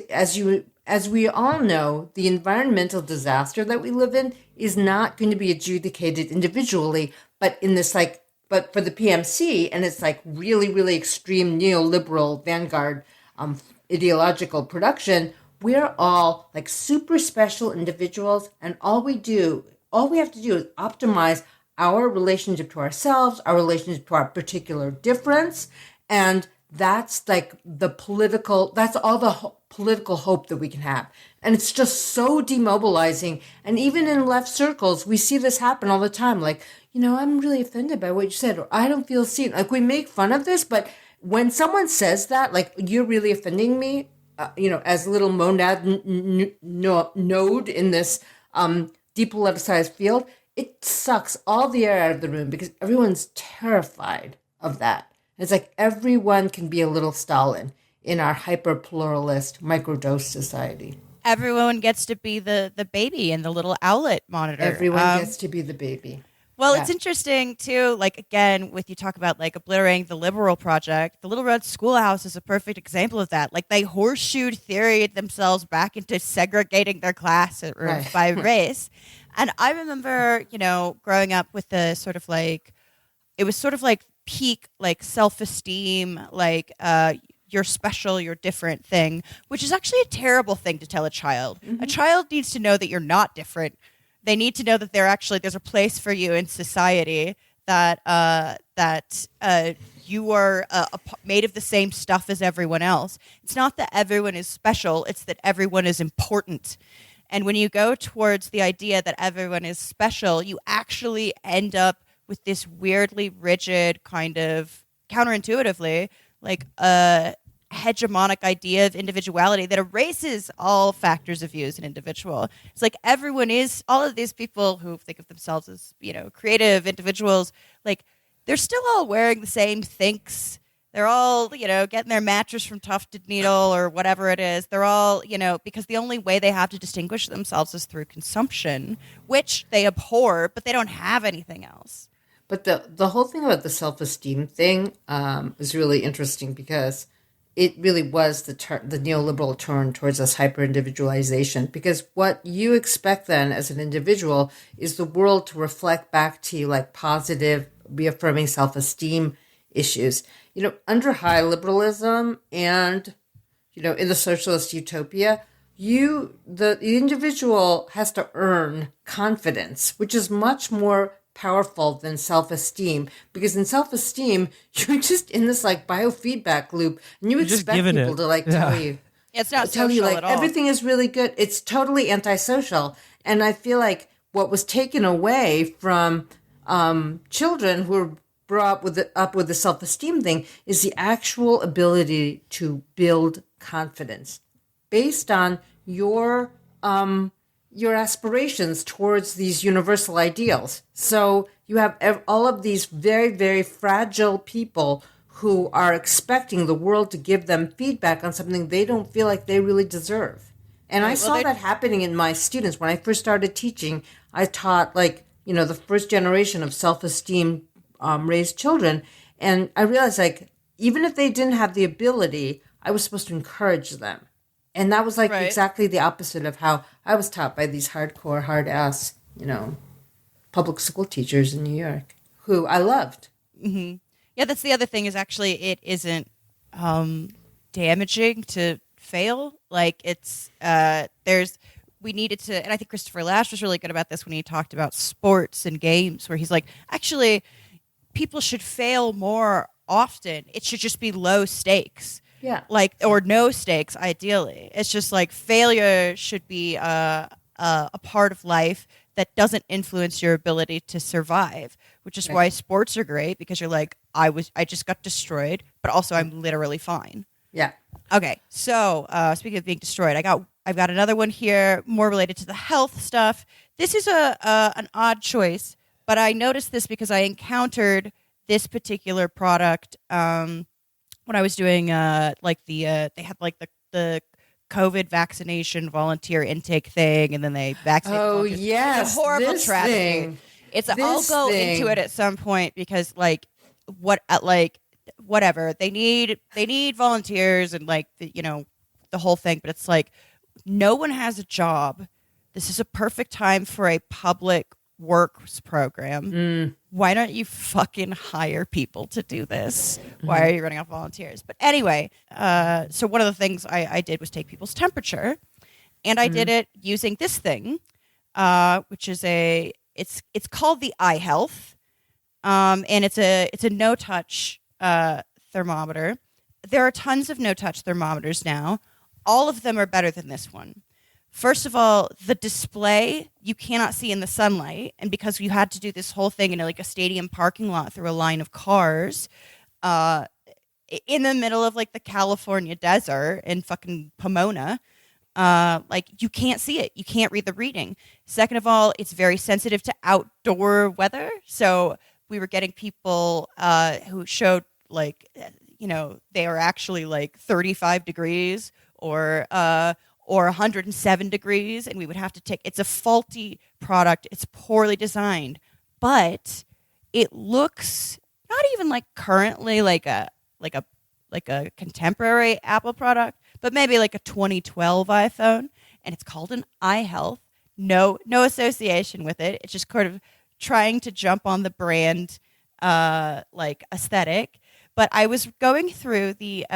we all know, the environmental disaster that we live in is not going to be adjudicated individually, but for the PMC, and it's like really, really extreme neoliberal vanguard ideological production, we're all like super special individuals, and all we have to do is optimize our relationship to ourselves, our relationship to our particular difference, and that's like that's all the political hope that we can have. And it's just so demobilizing. And even in left circles, we see this happen all the time. Like, I'm really offended by what you said, or I don't feel seen. Like, we make fun of this, but when someone says that, like, you're really offending me, as a little monad node in this depoliticized field, it sucks all the air out of the room because everyone's terrified of that. It's like everyone can be a little Stalin in our hyper-pluralist microdose society. Everyone gets to be the baby in the little owlet monitor. Everyone gets to be the baby. Well, It's interesting, too, like, again, with you talk about, like, obliterating the liberal project, the Little Red Schoolhouse is a perfect example of that. Like, they horseshoed theory themselves back into segregating their class by race. And I remember, growing up with the sort of, like, it was sort of, like, peak, like, self-esteem, like, you're special, you're different thing, which is actually a terrible thing to tell a child. Mm-hmm. A child needs to know that you're not different. They need to know that there's a place for you in society, that you are made of the same stuff as everyone else. It's not that everyone is special, it's that everyone is important. And when you go towards the idea that everyone is special, you actually end up with this weirdly rigid kind of, counterintuitively, like a hegemonic idea of individuality that erases all factors of you as an individual. It's like all of these people who think of themselves as, creative individuals, like they're still all wearing the same thinks. They're all, getting their mattress from Tufted Needle or whatever it is. They're all, because the only way they have to distinguish themselves is through consumption, which they abhor, but they don't have anything else. But the whole thing about the self-esteem thing is really interesting because it really was the neoliberal turn towards this hyper-individualization, because what you expect then as an individual is the world to reflect back to you like positive, reaffirming self-esteem issues. Under high liberalism and, in the socialist utopia, the individual has to earn confidence, which is much more powerful than self-esteem, because in self-esteem you're just in this like biofeedback loop and you expect people to like tell you it's not tell you like at all. Everything is really good. It's totally antisocial. And I feel like what was taken away from children who were brought up with the self-esteem thing is the actual ability to build confidence based on your aspirations towards these universal ideals. So you have all of these very, very fragile people who are expecting the world to give them feedback on something they don't feel like they really deserve. And I saw that happening in my students. When I first started teaching, I taught the first generation of self-esteem raised children. And I realized even if they didn't have the ability, I was supposed to encourage them. And that was exactly the opposite of how I was taught by these hardcore, hard-ass, public school teachers in New York, who I loved. Mm-hmm. Yeah, that's the other thing is actually it isn't damaging to fail. Like we needed to, and I think Christopher Lasch was really good about this when he talked about sports and games, where he's like, actually, people should fail more often. It should just be low stakes. Yeah. Or no stakes, ideally. It's just like failure should be a part of life that doesn't influence your ability to survive, which is why sports are great, because you're like, I just got destroyed, but also I'm literally fine. Yeah. Okay. So speaking of being destroyed, I've got another one here more related to the health stuff. This is an odd choice, but I noticed this because I encountered this particular product when I was doing they had the COVID vaccination volunteer intake thing, and then they vaccinated. Oh yes, it's a horrible travesty. I'll go into it at some point because whatever they need volunteers and the whole thing, but it's like no one has a job. This is a perfect time for a public works program. Why don't you fucking hire people to do this? Why are you running off volunteers? But anyway, so one of the things I did was take people's temperature, and I did it using this thing, which is it's called the iHealth, and it's a no touch thermometer. There are tons of no touch thermometers now. all of them are better than this one. First of all, the display you cannot see in the sunlight, and because you had to do this whole thing in like a stadium parking lot through a line of cars, in the middle of like the California desert in fucking Pomona, like you can't see it. You can't read the reading. Second of all, it's very sensitive to outdoor weather. So we were getting people who showed like, they are actually like 35 degrees or 107 degrees. And we would have to it's a faulty product. It's poorly designed, but it looks not even like currently like a contemporary Apple product, but maybe like a 2012 iPhone, and it's called an iHealth. No association with it. It's just kind of trying to jump on the brand like aesthetic. But I was going through the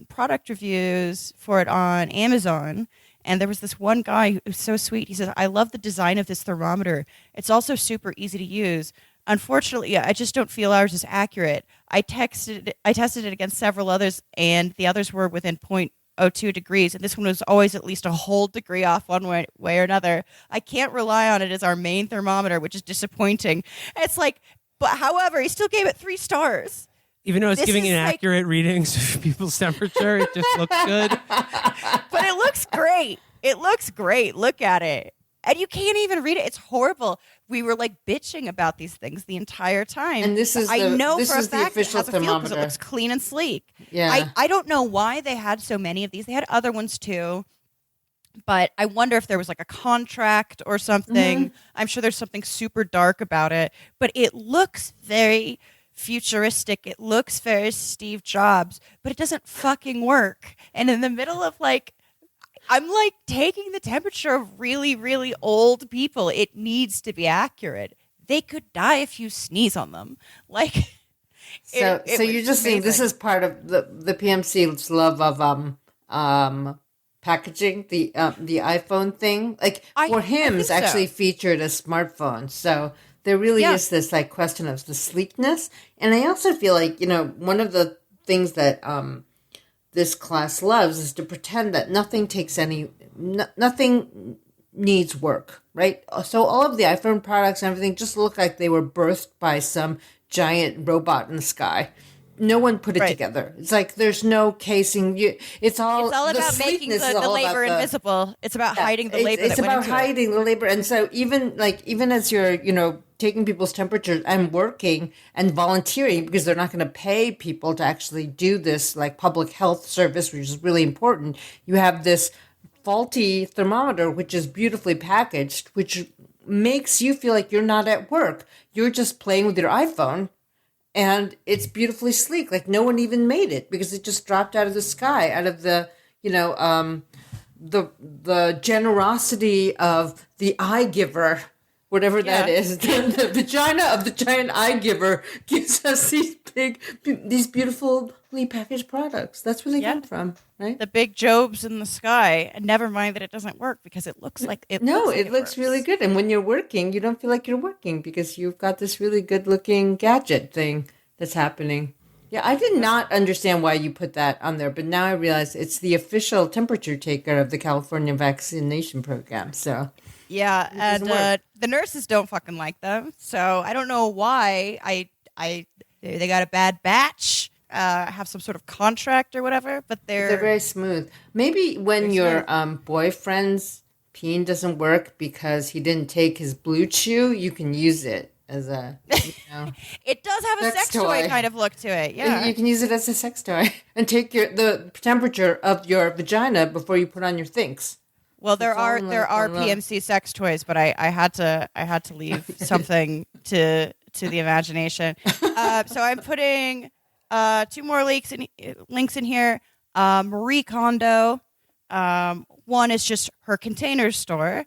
product reviews for it on Amazon, and there was this one guy who was so sweet. He says, "I love the design of this thermometer. It's also super easy to use. Unfortunately, I just don't feel ours is accurate. I tested it against several others, and the others were within 0.02 degrees, and this one was always at least a whole degree off one way or another. I can't rely on it as our main thermometer, which is disappointing." It's like, but however, he still gave it 3 stars. Even though it's giving inaccurate readings of people's temperature, it just looks good. But it looks great. It looks great. Look at it. And you can't even read it. It's horrible. We were like bitching about these things the entire time. And this is I know this for a is the fact it official has a feel because thermometer. it looks clean and sleek. Yeah. I don't know why they had so many of these. They had other ones too. But I wonder if there was like a contract or something. Mm-hmm. I'm sure there's something super dark about it. But it looks very futuristic. It looks very Steve Jobs. But it doesn't fucking work. And in the middle of like, I'm like taking the temperature of really, really old people. It needs to be accurate. They could die if you sneeze on them. Like, so you're just saying this is part of the PMC's love of packaging, the iPhone thing. Like for him, it's actually featured a smartphone. So there really is this like question of the sleekness. And I also feel like, one of the things that this class loves is to pretend that nothing needs work, right? So all of the iPhone products and everything just look like they were birthed by some giant robot in the sky. No one put it together. It's like there's no casing. It's all about making the labor invisible. It's about hiding the labor. It's about hiding the labor. And so even as you're taking people's temperatures and working and volunteering, because they're not going to pay people to actually do this like public health service, which is really important. You have this faulty thermometer, which is beautifully packaged, which makes you feel like you're not at work. You're just playing with your iPhone. And it's beautifully sleek. Like no one even made it because it just dropped out of the sky, out of the, the generosity of the eye giver, whatever that is. The vagina of the giant eye giver gives us these beautifully packaged products. That's where they come from, right? The big Jobs in the sky. And never mind that it doesn't work because it looks like it. No, it looks really good. And when you're working, you don't feel like you're working because you've got this really good looking gadget thing that's happening. Yeah, I did not understand why you put that on there, but now I realize it's the official temperature taker of the California vaccination program. So yeah, and the nurses don't fucking like them. So I don't know why. They got a bad batch, have some sort of contract or whatever, but they're very smooth. Maybe when your boyfriend's peen doesn't work because he didn't take his Blue Chew, you can use it as a, it does have a sex toy kind of look to it. Yeah, you can use it as a sex toy and take the temperature of your vagina before you put on your things. Well, there are PMC sex toys, but I had to leave something to the imagination. So I'm putting 2 more links in here. Marie Kondo. One is just her container store,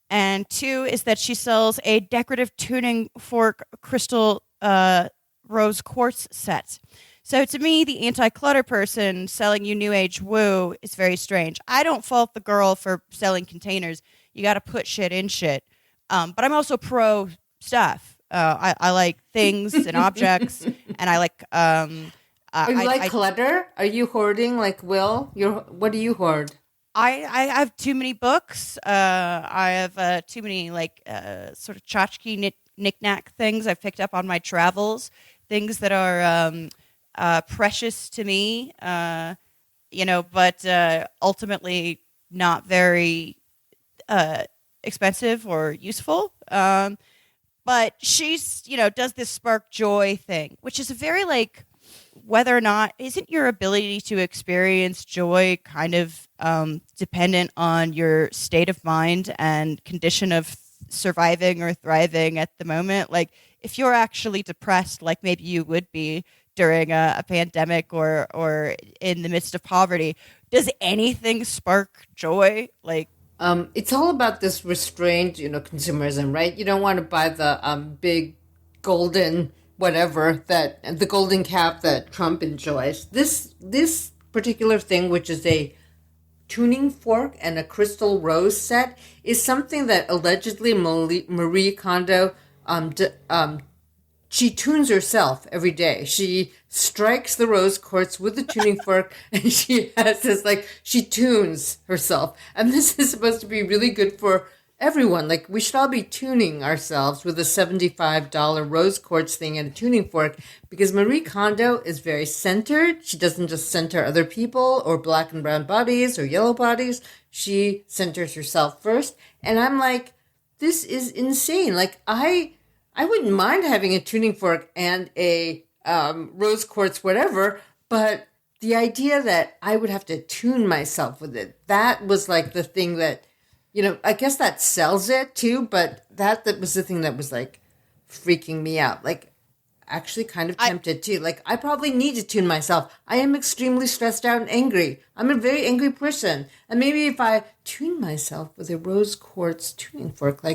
and 2 is that she sells a decorative tuning fork crystal rose quartz set. So to me, the anti-clutter person selling you new age woo is very strange. I don't fault the girl for selling containers. You got to put shit in shit. But I'm also pro stuff. I like things and objects, and I like. You like clutter? Are you hoarding like Will? What do you hoard? I have too many books. I have too many sort of tchotchke knick-knack things I've picked up on my travels, things that are precious to me, but ultimately not very expensive or useful. But she's, does this spark joy thing, which is a very whether or not, isn't your ability to experience joy kind of dependent on your state of mind and condition of surviving or thriving at the moment? Like if you're actually depressed, like maybe you would be during a pandemic or in the midst of poverty, does anything spark joy? It's all about this restrained, consumerism, right? You don't want to buy the big golden whatever that the golden cap that Trump enjoys. This particular thing, which is a tuning fork and a crystal rose set, is something that allegedly Marie Kondo she tunes herself every day. She strikes the rose quartz with the tuning fork, and she has this, she tunes herself. And this is supposed to be really good for everyone. Like, we should all be tuning ourselves with a $75 rose quartz thing and a tuning fork, because Marie Kondo is very centered. She doesn't just center other people or black and brown bodies or yellow bodies. She centers herself first. And I'm like, this is insane. I wouldn't mind having a tuning fork and a rose quartz whatever, but the idea that I would have to tune myself with it, that was the thing that, I guess that sells it too, but that was the thing that was freaking me out. Actually kind of tempted too. I probably need to tune myself. I am extremely stressed out and angry. I'm a very angry person. And maybe if I tune myself with a rose quartz tuning fork,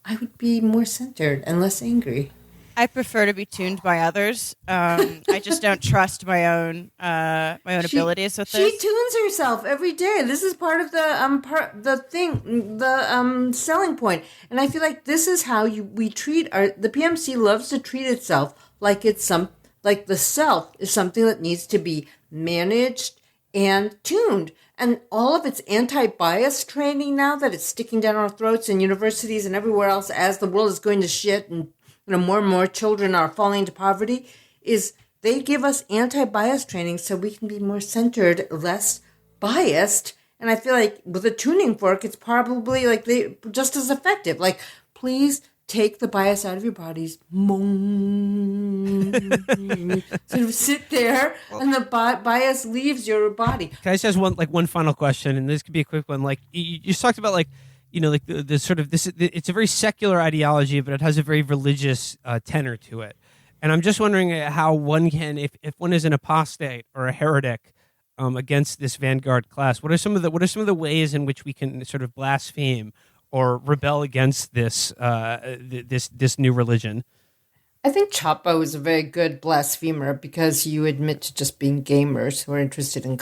I would be more centered and less angry. I prefer to be tuned by others. I just don't trust my own abilities with this. She tunes herself every day. This is part of the selling point. And I feel like this is how we treat the PMC loves to treat itself like it's the self is something that needs to be managed and tuned. And all of its anti-bias training now that it's sticking down our throats in universities and everywhere else as the world is going to shit and more and more children are falling into poverty, is they give us anti-bias training so we can be more centered, less biased. And I feel like with a tuning fork, it's probably just as effective. Please take the bias out of your bodies. Sort of sit there, and the bias leaves your body. Can I just ask one final question? And this could be a quick one. You just talked about the sort of this. It's a very secular ideology, but it has a very religious tenor to it. And I'm just wondering how one can, if one is an apostate or a heretic against this vanguard class, what are some of the ways in which we can sort of blaspheme or rebel against this this new religion? I think Chapo is a very good blasphemer because you admit to just being gamers who are interested in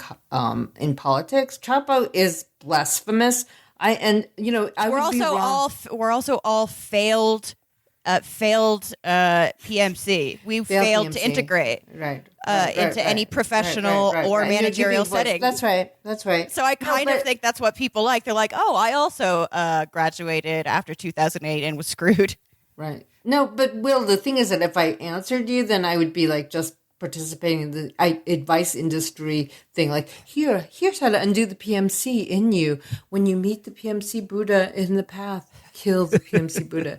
politics. Chapo is blasphemous. We're also all failed PMC. We've failed PMC. To integrate into any professional right. or managerial setting. That's right. So I of think that's what people like. They're like, oh, I also graduated after 2008 and was screwed. Right. No, but Will, the thing is that if I answered you, then I would be just participating in the advice industry thing. Here's how to undo the PMC in you. When you meet the PMC Buddha in the path, kill the PMC Buddha.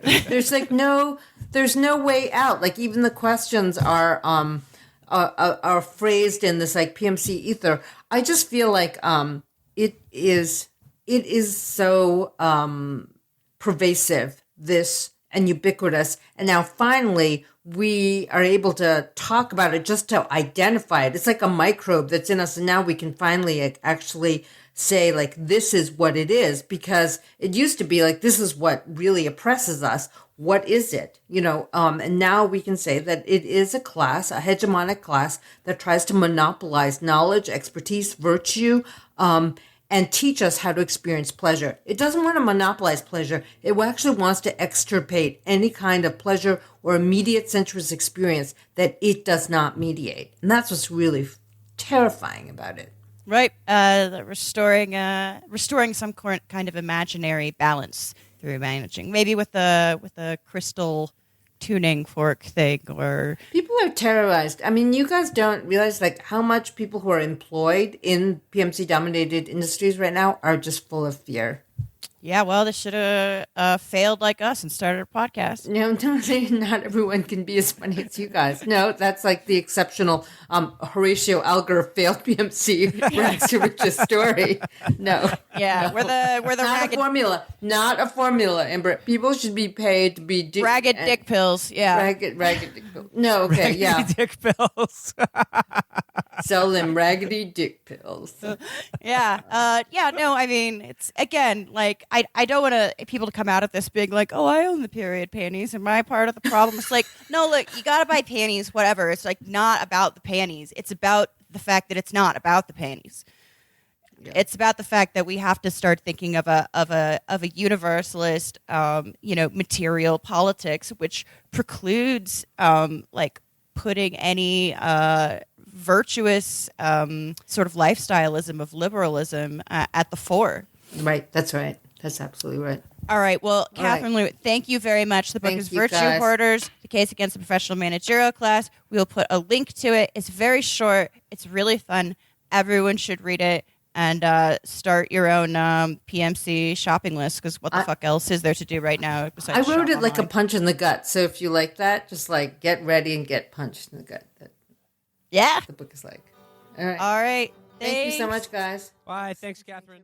There's no way out. Even the questions are phrased in this PMC ether. I just feel like it is so pervasive, this, and ubiquitous. And now finally we are able to talk about it, just to identify it. It's like a microbe that's in us. And now we can finally actually say this is what it is, because it used to be this is what really oppresses us. What is it? And now we can say that it is a class, a hegemonic class that tries to monopolize knowledge, expertise, virtue, and teach us how to experience pleasure. It doesn't want to monopolize pleasure. It actually wants to extirpate any kind of pleasure or immediate sensuous experience that it does not mediate. And that's what's really terrifying about it. Right. Restoring some kind of imaginary balance through managing. Maybe with a crystal tuning fork thing or People are terrorized. I mean, you guys don't realize like how much people who are employed in PMC dominated industries right now are just full of fear. yeah, well, they should have failed like us and started a podcast. No, not everyone can be as funny as you guys. No, that's like the exceptional Horatio Alger failed PMC rags to riches story. No. Yeah, no. we're the not ragged a formula. Not a formula, Amber. People should be paid to be ragged dick pills. Yeah. Ragged dick pills. No, okay, yeah. Dick pills. Sell them raggedy dick pills. Yeah. No, I mean, it's again, like, I don't want people to come out of this being like, oh, I own the period panties and my part of the problem. It's like, no, look, you got to buy panties, whatever. It's like not about the panties. It's about the fact that it's not about the panties. Yeah. It's about the fact that we have to start thinking of a universalist, material politics, which precludes like putting any virtuous sort of lifestyleism of liberalism at the fore. Right. That's right. That's absolutely right. All right. Well, Catherine Liu, thank you very much. The book is Virtue Hoarders, The Case Against the Professional Managerial Class. We will put a link to it. It's very short. It's really fun. Everyone should read it and start your own PMC shopping list, because what the fuck else is there to do right now besides I wrote it like online? a punch in the gut. So if you like that, just like get ready and get punched in the gut. Yeah. The book is like. All right. All right. Thank you so much, guys. Bye. Thanks, Catherine.